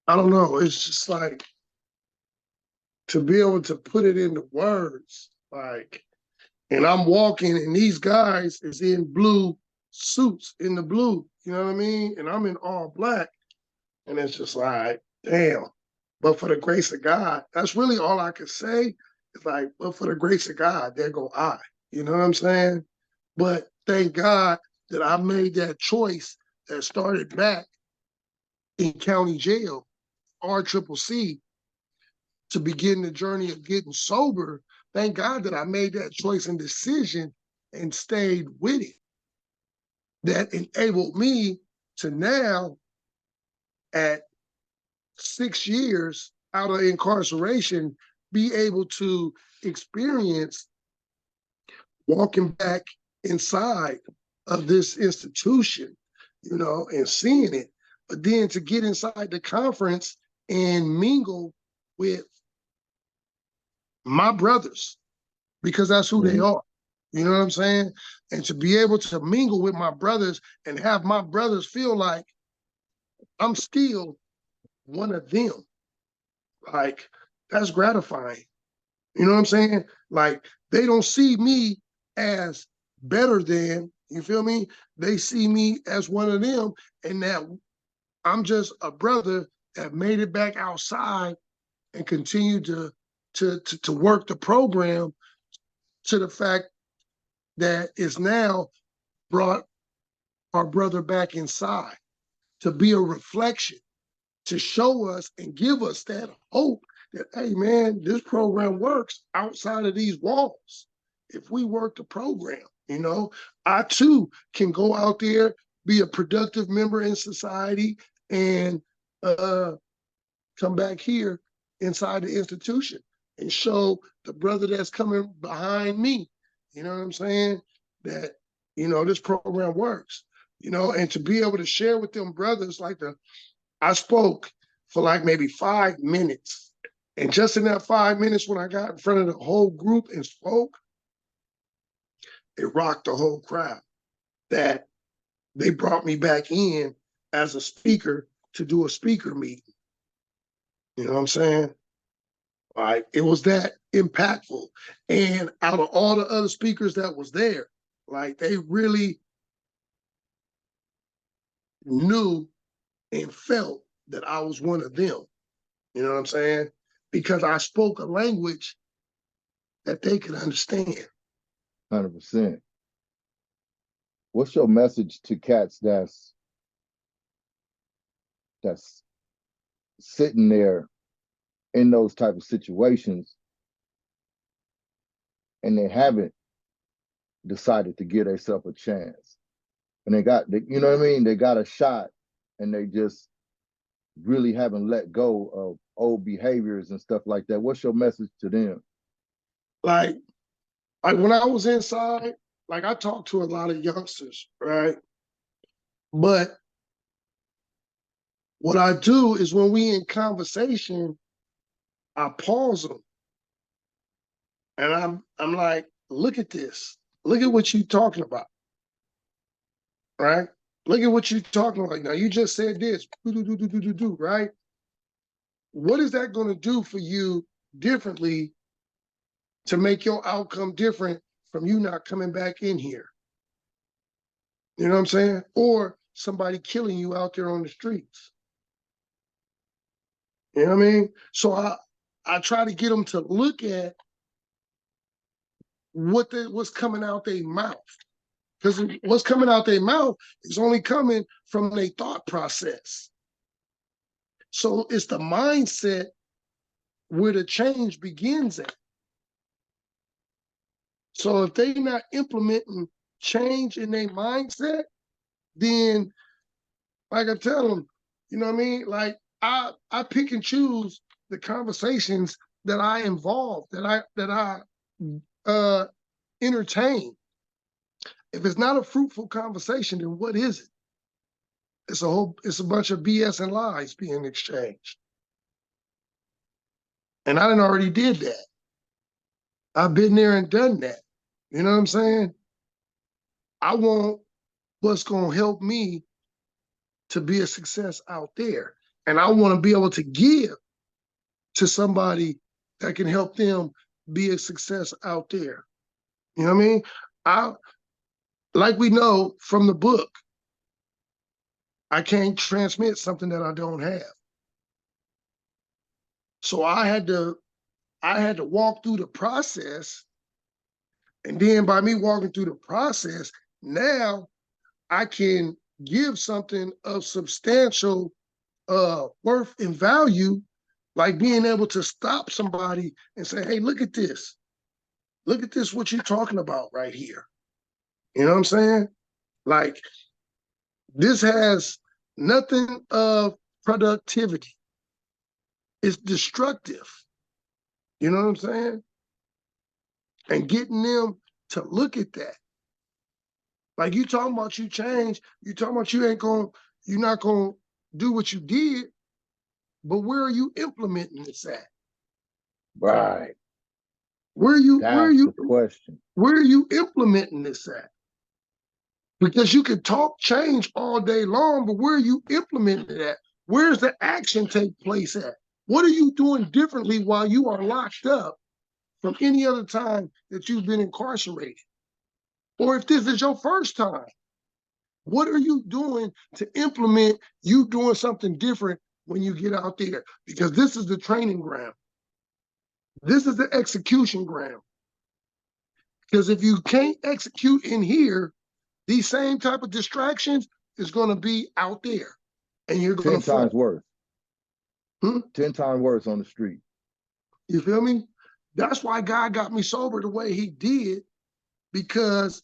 I don't know. It's just like to be able to put it into words, like, and I'm walking and these guys is in blue suits, in the blue, you know what I mean? And I'm in all black. And it's just like, damn. But for the grace of God, that's really all I could say. It's like, but for the grace of God, there go I. You know what I'm saying? But thank God that I made that choice that started back in county jail, RCCC, to begin the journey of getting sober. Thank God that I made that choice and decision and stayed with it. That enabled me to now, at 6 years out of incarceration, be able to experience walking back inside of this institution, and seeing it. But then to get inside the conference and mingle with my brothers, because that's who they Mm-hmm. are. You know what I'm saying? And to be able to mingle with my brothers and have my brothers feel like I'm still one of them, like, that's gratifying. You know what I'm saying? Like, they don't see me as better than, you feel me? They see me as one of them, and that I'm just a brother that made it back outside and continued to work the program, to the fact that it's now brought our brother back inside to be a reflection, to show us and give us that hope that, hey, man, this program works outside of these walls. If we work the program, I too can go out there, be a productive member in society, and come back here inside the institution and show the brother that's coming behind me, you know what I'm saying, that, this program works, and to be able to share with them brothers, I spoke for like maybe 5 minutes. And just in that 5 minutes, when I got in front of the whole group and spoke, it rocked the whole crowd. That they brought me back in as a speaker to do a speaker meeting. You know what I'm saying? Like, it was that impactful. And out of all the other speakers that was there, like, they really knew and felt that I was one of them. You know what I'm saying? Because I spoke a language that they could understand. 100%. What's your message to cats that's sitting there in those type of situations and they haven't decided to give themselves a chance, and you know what I mean? They got a shot and they just really haven't let go of old behaviors and stuff like that. What's your message to them? Like when I was inside, like, I talked to a lot of youngsters, right? But what I do is when we in conversation, I pause them and I'm like, look at this. Look at what you're talking about, right? Look at what you're talking about. Now, you just said this, right? What is that going to do for you differently to make your outcome different from you not coming back in here? You know what I'm saying? Or somebody killing you out there on the streets. You know what I mean? So I try to get them to look at what's coming out their mouth. Because what's coming out their mouth is only coming from their thought process. So it's the mindset where the change begins at. So if they're not implementing change in their mindset, then, like I tell them, you know what I mean? Like, I pick and choose the conversations that I involve, that I entertain. If it's not a fruitful conversation, then what is it? It's a bunch of BS and lies being exchanged. And I done already did that. I've been there and done that. You know what I'm saying? I want what's going to help me to be a success out there. And I want to be able to give to somebody that can help them be a success out there. You know what I mean? Like we know from the book, I can't transmit something that I don't have. So I had to walk through the process. And then by me walking through the process, now I can give something of substantial worth and value, like being able to stop somebody and say, hey, look at this. Look at this, what you're talking about right here. You know what I'm saying? Like, this has nothing of productivity. It's destructive. You know what I'm saying? And getting them to look at that. Like, you talking about you change, you talking about you're not gonna do what you did, but where are you implementing this at? Right. That's the question. Where are you implementing this at? Because you can talk change all day long, but where are you implementing it at? Where's the action take place at? What are you doing differently while you are locked up from any other time that you've been incarcerated? Or if this is your first time, what are you doing to implement you doing something different when you get out there? Because this is the training ground. This is the execution ground. Because if you can't execute in here, these same type of distractions is going to be out there, and you're going to 10 times worse. 10 times worse on the street. You feel me? That's why God got me sober the way he did, because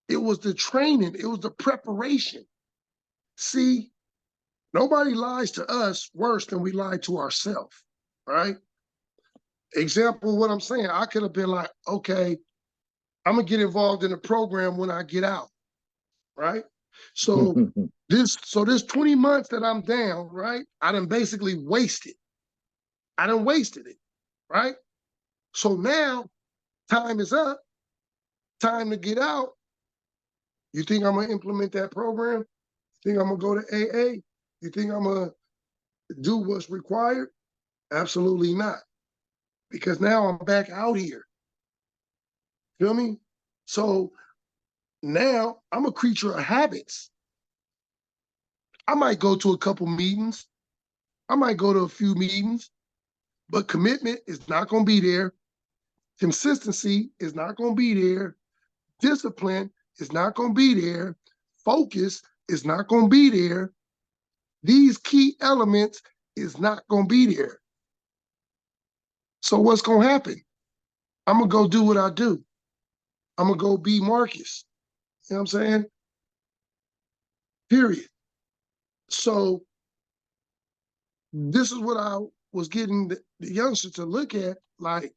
it was the training, it was the preparation. See, nobody lies to us worse than we lie to ourselves, right? Example, what I'm saying, I could have been like, okay, I'm gonna get involved in the program when I get out, right? So this 20 months that I'm down, right? I done basically wasted. I done wasted it, right? So now time is up, time to get out. You think I'm gonna implement that program? You think I'm gonna go to AA? You think I'm gonna do what's required? Absolutely not. Because now I'm back out here. Feel me? So now I'm a creature of habits. I might go to a couple meetings. I might go to a few meetings, but commitment is not going to be there. Consistency is not going to be there. Discipline is not going to be there. Focus is not going to be there. These key elements is not going to be there. So what's going to happen? I'm going to go do what I do. I'm going to go be Marcus. You know what I'm saying? Period. So this is what I was getting the youngster to look at, like,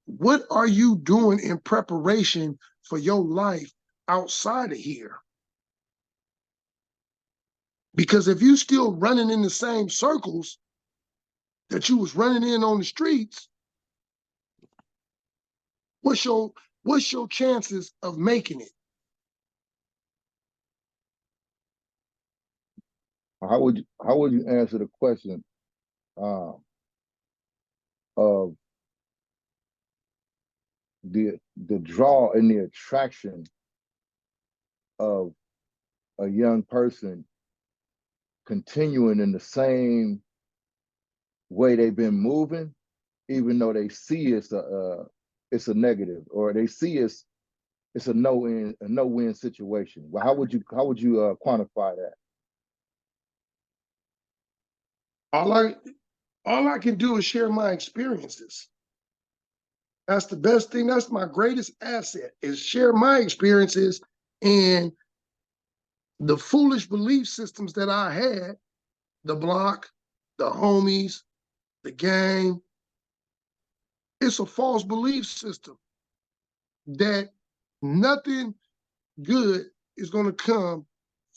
what are you doing in preparation for your life outside of here? Because if you still running in the same circles that you was running in on the streets, what's your chances of making it? How would you answer the question uh, of the draw and the attraction of a young person continuing in the same way they've been moving, even though they see it's a negative, or they see it's a no win situation? Well, how would you quantify that? All I can do is share my experiences. That's the best thing. That's my greatest asset, is share my experiences and the foolish belief systems that I had, the block, the homies, the gang. It's a false belief system that nothing good is going to come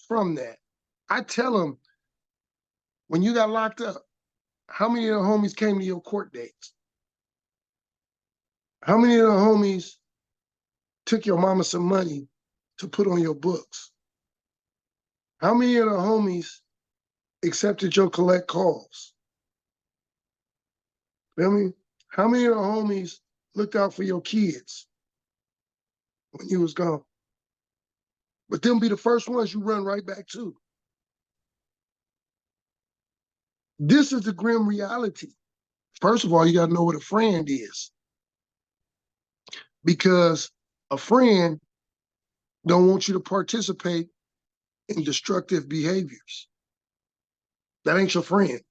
from that. I tell them, when you got locked up, how many of the homies came to your court dates? How many of the homies took your mama some money to put on your books? How many of the homies accepted your collect calls? Feel me? How many of the homies looked out for your kids when you was gone? But them be the first ones you run right back to. This is the grim reality. First of all, you got to know what a friend is, because a friend don't want you to participate in destructive behaviors. That ain't your friend.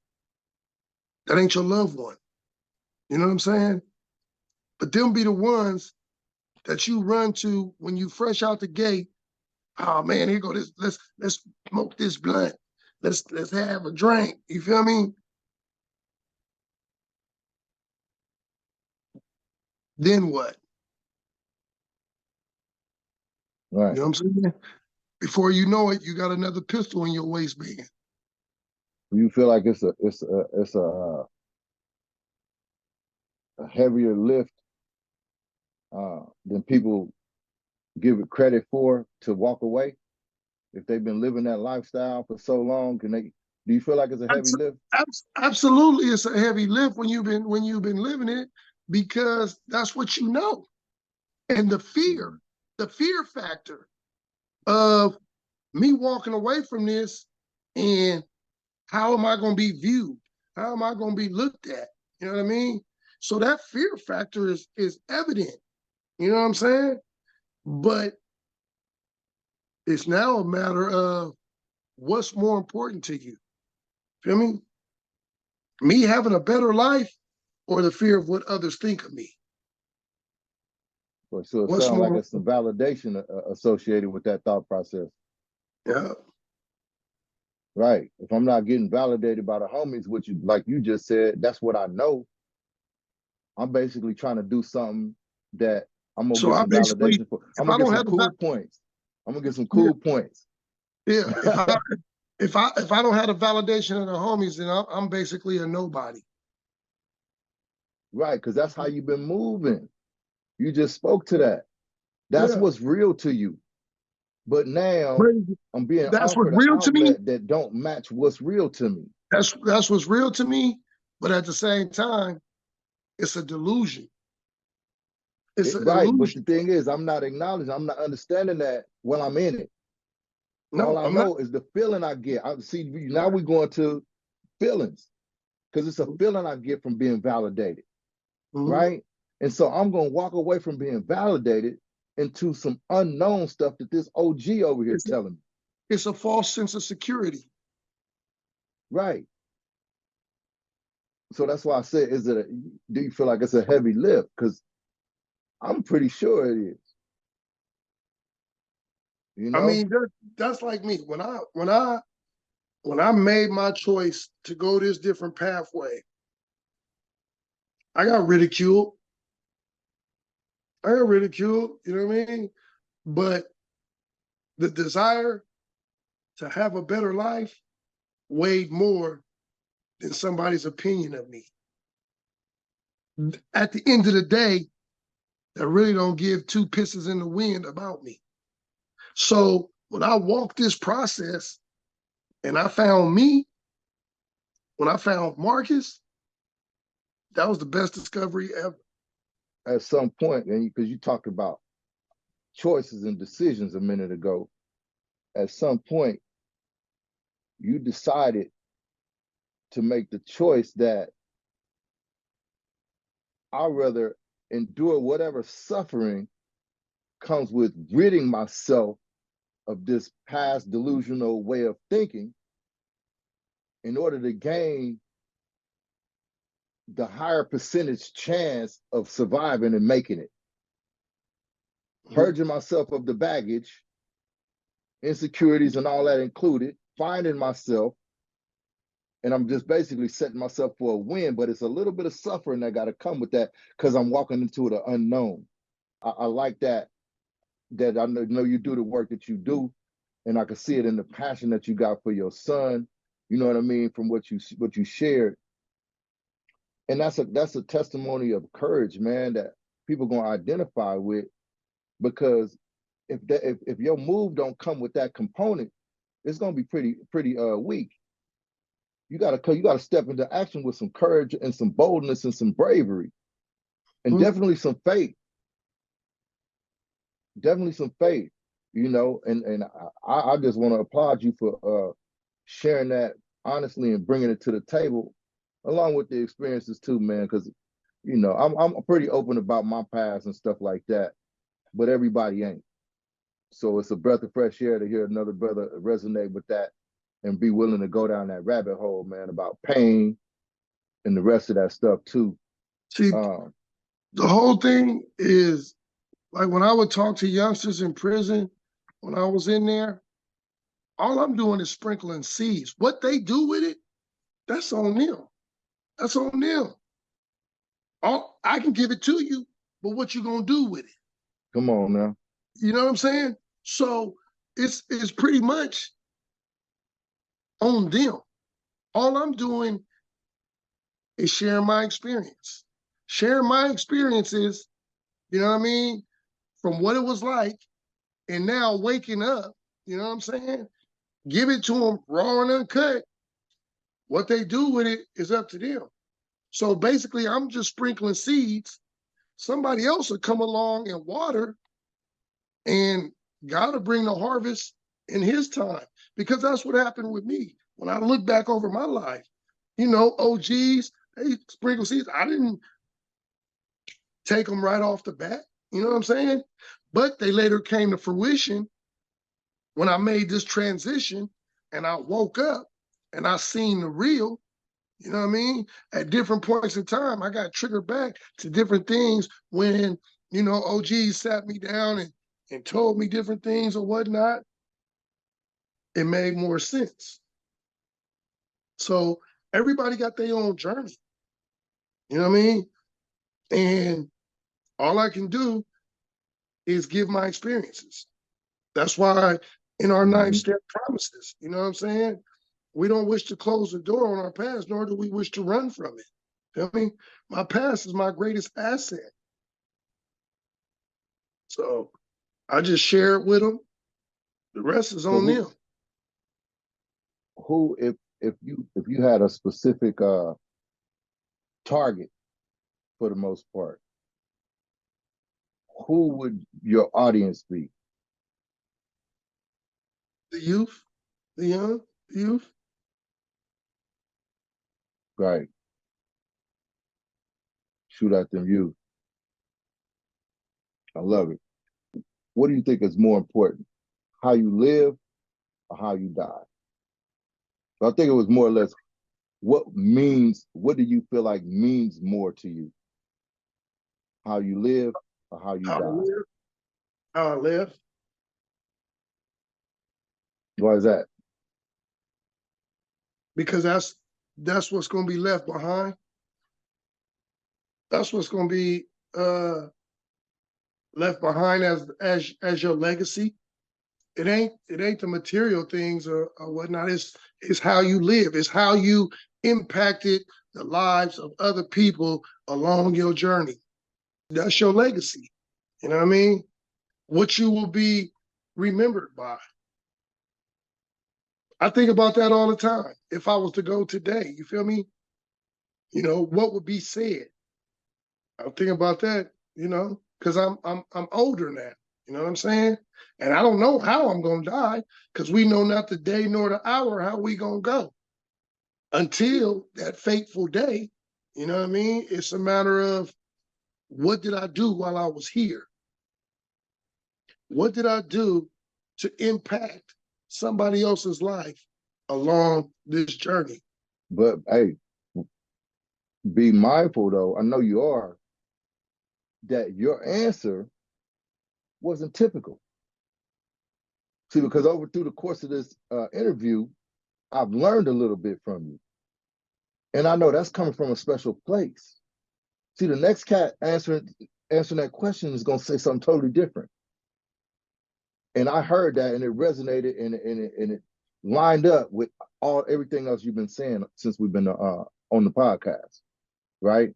That ain't your loved one. You know what I'm saying? But them be the ones that you run to when you fresh out the gate. Oh man, here go this. Let's smoke this blunt. Let's have a drink. You feel me? Then what? Right. You know what I'm saying? Before you know it, you got another pistol in your waistband. You feel like it's a heavier lift than people give it credit for, to walk away if they've been living that lifestyle for so long? Do you feel like it's a heavy lift? Absolutely, it's a heavy lift when you've been living it, because that's what you know. And the fear factor of me walking away from this, and how am I going to be viewed? How am I going to be looked at? You know what I mean? So that fear factor is evident. You know what I'm saying? But it's now a matter of what's more important to you. Feel me? Me having a better life, or the fear of what others think of me? So it What's sounds like more? it's some validation associated with that thought process. Yeah. Right. If I'm not getting validated by the homies, which, like you just said, that's what I know. I'm basically trying to do something that I'm gonna So get I some basically, validation for. I'm if gonna I get don't some have the cool points. I'm gonna get some yeah, cool points. yeah, if I don't have the validation of the homies, then I'm basically a nobody. Right, because that's how you've been moving. You just spoke to that. That's Yeah, what's real to you. But now crazy. I'm being That's what's offered an real to me. outlet that don't match what's real to me. That's what's real to me. But at the same time, it's a delusion. It's an Right, but illusion. the thing is, I'm not acknowledging, I'm not understanding that while I'm in it. All No, I I'm not. know is the feeling I get. I see now we're going to feelings because it's a feeling I get from being validated, Mhm. right? And so I'm going to walk away from being validated into some unknown stuff that this OG over here It's a, telling me, it's a false sense of security. right? So that's why I said, do you feel like it's a heavy lift? Because I'm pretty sure it is, you I know? mean, that's like me. When I made my choice to go this different pathway, I got ridiculed. You know what I mean? But the desire to have a better life weighed more than somebody's opinion of me. At the end of the day, that really don't give two pisses in the wind about me. So when I walked this process and I found me, when I found Marcus, that was the best discovery ever. At some point, and because you talked about choices and decisions a minute ago, at some point, you decided to make the choice that I'd rather endure whatever suffering comes with ridding myself of this past delusional way of thinking in order to gain the higher percentage chance of surviving and making it. Purging myself of the baggage, insecurities, and all that included, finding myself, and I'm just basically setting myself for a win, but it's a little bit of suffering that got to come with that because I'm walking into the unknown. I like that I know you do the work that you do, and I can see it in the passion that you got for your son. You know what I mean, from what you shared, and that's a testimony of courage, man, that people gonna identify with because if your move don't come with that component, it's gonna be pretty weak. You gotta step into action with some courage and some boldness and some bravery, and Mhm. definitely some faith. Definitely some faith, you know, and I just want to applaud you for sharing that honestly and bringing it to the table, along with the experiences too, man. Because I'm pretty open about my past and stuff like that, but everybody ain't. So it's a breath of fresh air to hear another brother resonate with that and be willing to go down that rabbit hole, man, about pain and the rest of that stuff too. See, Um, the whole thing is like when I would talk to youngsters in prison, when I was in there, all I'm doing is sprinkling seeds. What they do with it, that's on them. That's on them. I can give it to you, but what you gonna do with it? Come on now. You know what I'm saying? So it's pretty much on them. All I'm doing is sharing my experience. Sharing my experiences, you know what I mean, from what it was like, and now waking up, you know what I'm saying? Give it to them raw and uncut. What they do with it is up to them. So basically, I'm just sprinkling seeds. Somebody else will come along and water, and God will bring the harvest in His time. Because that's what happened with me. When I look back over my life, OGs, they sprinkle seeds. I didn't take them right off the bat. You know what I'm saying? But they later came to fruition when I made this transition and I woke up and I seen the real. You know what I mean? At different points in time, I got triggered back to different things when, OGs sat me down and told me different things or whatnot. It made more sense. So everybody got their own journey. You know what I mean? And all I can do is give my experiences. That's why in our 9-step promises, you know what I'm saying? We don't wish to close the door on our past, nor do we wish to run from it. Feel me? My past is my greatest asset. So I just share it with them. The rest is on them. Who, if you had a specific target for the most part, who would your audience be? The youth, the young, the youth. Right. Shoot at them youth. I love it. What do you think is more important? How you live or how you die? So I think it was more or less what do you feel like means more to you? How you live or how you die? How I live. Why is that? Because that's what's going to be left behind. That's what's going to be left behind as your legacy. It ain't the material things or whatnot. It's how you live. It's how you impacted the lives of other people along your journey. That's your legacy. You know what I mean? What you will be remembered by. I think about that all the time. If I was to go today, you feel me? You know, what would be said? I'm thinking about that, you know, because I'm older now. You know what I'm saying? And I don't know how I'm gonna die, because we know not the day nor the hour how we gonna go. Until that fateful day, you know what I mean? It's a matter of, what did I do while I was here? What did I do to impact somebody else's life along this journey? But hey, be mindful though, I know you are, that your answer wasn't typical. See, because over through the course of this interview, I've learned a little bit from you. And I know that's coming from a special place. See, the next cat answering that question is going to say something totally different. And I heard that, and it resonated, and it lined up with everything else you've been saying since we've been on the podcast, right?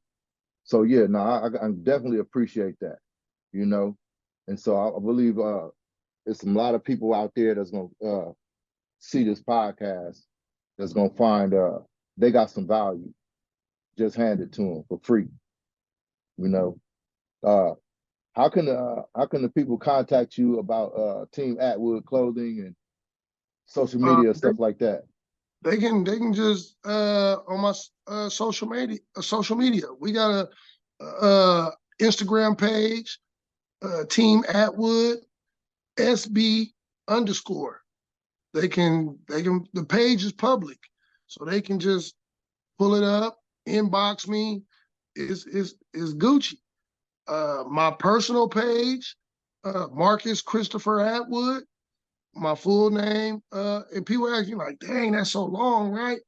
So yeah, no, I definitely appreciate that, you know. And so I believe there's a lot of people out there that's going to see this podcast, that's going to find they got some value. Just hand it to them for free, you know. How can the people contact you about Team Atwood clothing and social media stuff like that? They can just on my social media. We got a Instagram page, Team Atwood SB _. They can the page is public, so they can just pull it up, inbox me. Is Gucci. My personal page, Marcus Christopher Atwood, my full name. And people ask you like, dang, that's so long, right?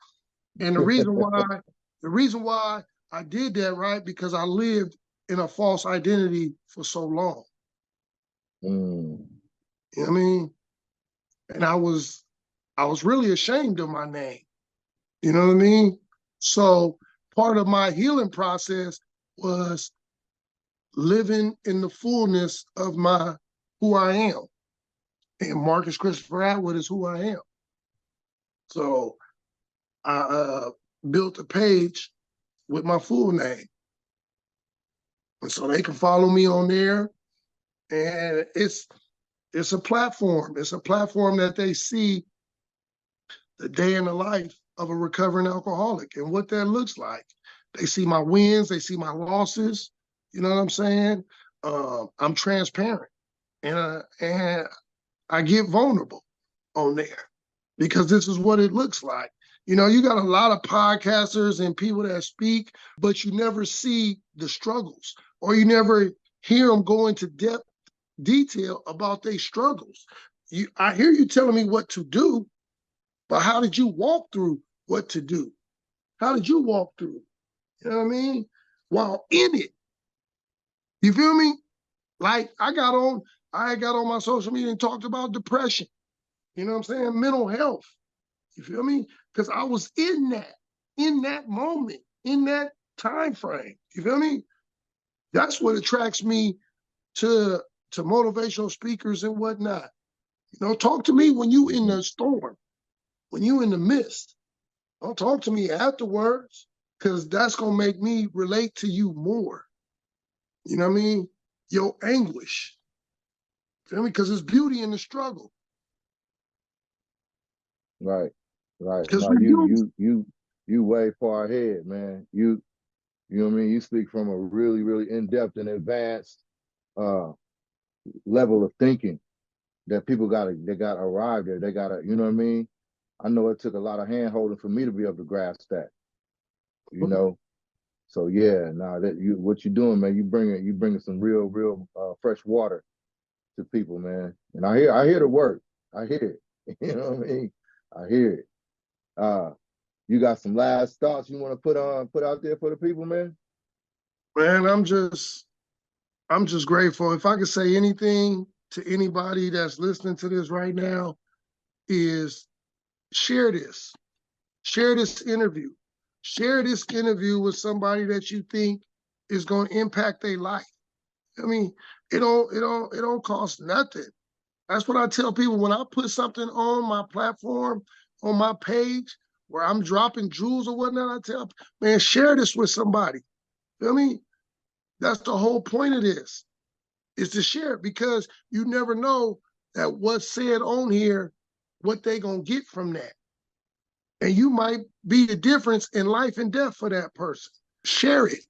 And the reason why I did that, right, because I lived in a false identity for so long. You know what I mean? And I was really ashamed of my name. You know what I mean? So part of my healing process was living in the fullness of who I am. And Marcus Christopher Atwood is who I am. So I built a page with my full name. And so they can follow me on there. And it's a platform. It's a platform that they see the day in the life of a recovering alcoholic and what that looks like. They see my wins, they see my losses. You know what I'm saying? I'm transparent, and I get vulnerable on there, because this is what it looks like. You know, you got a lot of podcasters and people that speak, but you never see the struggles, or you never hear them go into detail about their struggles. I hear you telling me what to do, but how did you walk through what to do? How did you walk through? You know what I mean? While in it. You feel me? Like I got on my social media and talked about depression. You know what I'm saying? Mental health. You feel me? Because I was in that moment, in that time frame. You feel me? That's what attracts me to motivational speakers and whatnot. You know, talk to me when you in the storm, when you in the mist. Don't talk to me afterwards, because that's gonna make me relate to you more. You know what I mean? Your anguish. Feel me? Because there's beauty in the struggle. Right, right. Because No, we're human. you way far ahead, man. You know what I mean? You speak from a really, really in-depth and advanced uh level of thinking that they gotta arrive there. They gotta, you know what I mean? I know it took a lot of hand holding for me to be able to grasp that, you know. So yeah, nah, that you what you doing, man, you bringing some real fresh water to people, man. And I hear the work. I hear it. You know what I mean? I hear it. Uh you got some last thoughts you want to put out there for the people, man? Man, I'm just grateful. If I could say anything to anybody that's listening to this right now, is share this. Share this interview. Share this interview with somebody that you think is going to impact their life. I mean, it don't cost nothing. That's what I tell people when I put something on my platform, on my page, where I'm dropping jewels or whatnot. I tell, man, share this with somebody. Feel me? That's the whole point of this, is to share it, because you never know that what's said on here, what they gonna get from that. And you might be the difference in life and death for that person. Share it.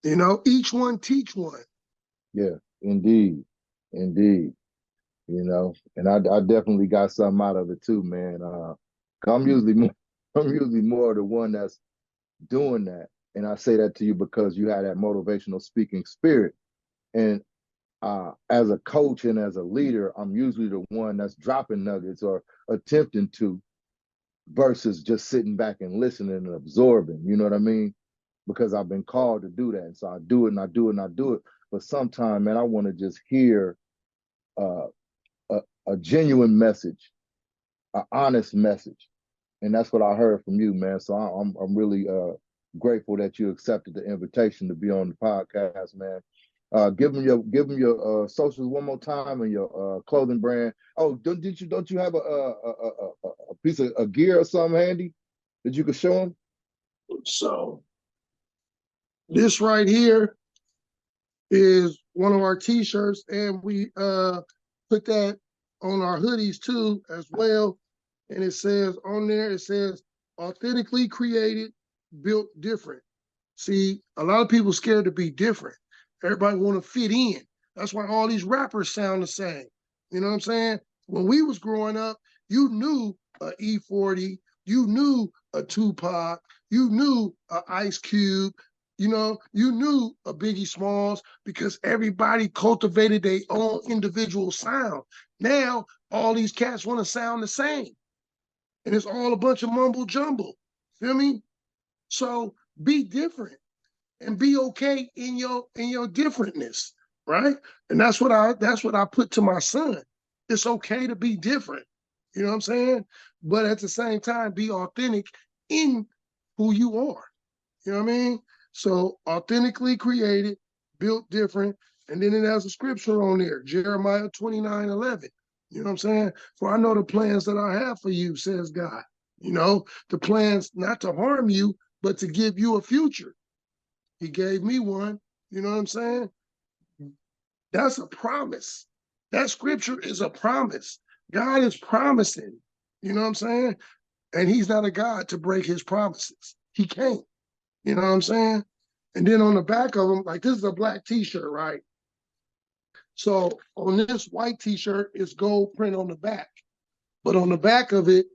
You know, each one teach one. Yeah, indeed. Indeed. You know, and I definitely got something out of it too, man. 'Cause I'm usually more, I'm usually more the one that's doing that. And I say that to you because you have that motivational speaking spirit. And as a coach and as a leader, I'm usually the one that's dropping nuggets or attempting to, versus just sitting back and listening and absorbing. You know what I mean? Because I've been called to do that. And so I do it and I do it and I do it. But sometimes, man, I want to just hear uh, a, a genuine message, an honest message. And that's what I heard from you, man. So I'm really grateful that you accepted the invitation to be on the podcast, man. Give them your socials one more time and your clothing brand. Oh, don't you have a piece of a gear or something handy that you could show them? So this right here is one of our t-shirts, and we put that on our hoodies too as well. And it says on there, it says authentically created, built different. See, a lot of people scared to be different. Everybody want to fit in. That's why all these rappers sound the same. You know what I'm saying? When we was growing up, you knew a E40, you knew a Tupac, you knew a Ice Cube, you knew a Biggie Smalls, because everybody cultivated their own individual sound. Now, all these cats want to sound the same. And it's all a bunch of mumble jumble. Feel me? So be different and be okay in your differentness, right? And that's what I put to my son. It's okay to be different. You know what I'm saying? But at the same time, be authentic in who you are. You know what I mean? So authentically created, built different, and then it has a scripture on there, Jeremiah 29:11. You know what I'm saying? For I know the plans that I have for you, says God. You know, the plans not to harm you, but to give you a future. He gave me one. You know what I'm saying? That's a promise. That scripture is a promise. God is promising. You know what I'm saying? And he's not a God to break his promises. He can't. You know what I'm saying? And then on the back of them, like this is a black t-shirt, right? So on this white t-shirt, it's gold print on the back. But on the back of it,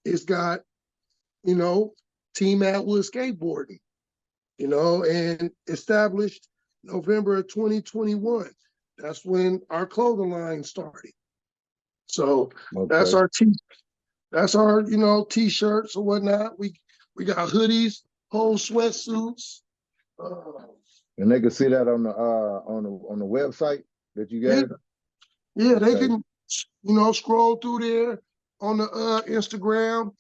it's got, you know, Team Atwood Skateboarding, and established November of 2021. That's when our clothing line started. So that's Okay. our t-shirts or whatnot. We got hoodies, whole sweatsuits, And they can see that on the website that you Yeah, gave. yeah, they Okay. can, scroll through there on the Instagram,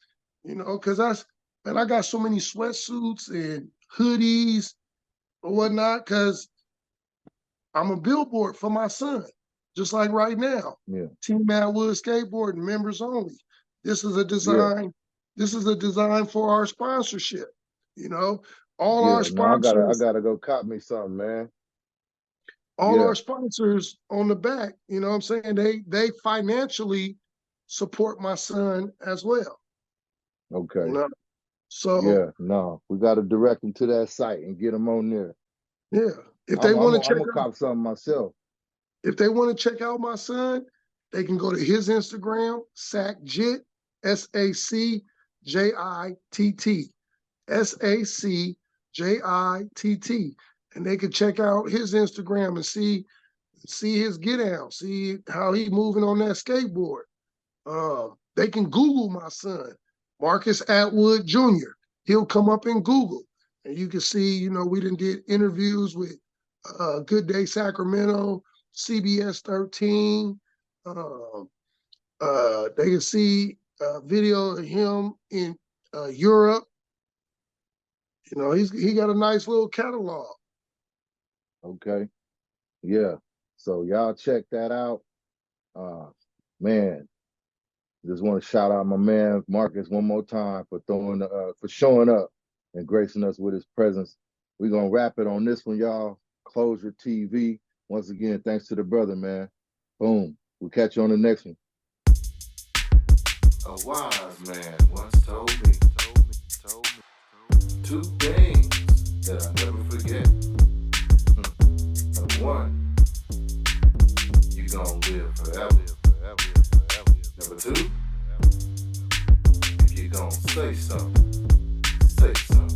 because I got so many sweatsuits and hoodies or whatnot, because I'm a billboard for my son, just like right now. Yeah. Team Atwood Skateboarding, members only. This is a Yeah. design. This is a design for our sponsorship. You know, all our Yeah. No, I sponsors, gotta go cop me something, man. all Yeah. our sponsors on the back. You know what I'm saying? They financially support my son as well. You Okay. know, so Yeah. No, we gotta direct them to that site and get them on there. yeah, if they I'm want I'm to I'm check gonna out, cop something myself. if they want to check out my son, they can go to his Instagram, SACJIT, SACJITT, SACJITT, and they can check out his Instagram and see his get out, see how he moving on that skateboard. They can Google my son, Marcus Atwood Jr. He'll come up in Google, and you can see, we done did interviews with Good Day Sacramento, CBS 13. They can see a video of him in Europe. He got a nice little catalog. Okay. Yeah. So y'all check that out. Man, just want to shout out my man Marcus one more time for for showing up and gracing us with his presence. We're gonna wrap it on this one, y'all. Closure TV. Once again, thanks to the brother, man. Boom. We'll catch you on the next one. A wise man once told me two things that I never forget. Number one, you gonna live forever. Number two, if you gonna say something, say something.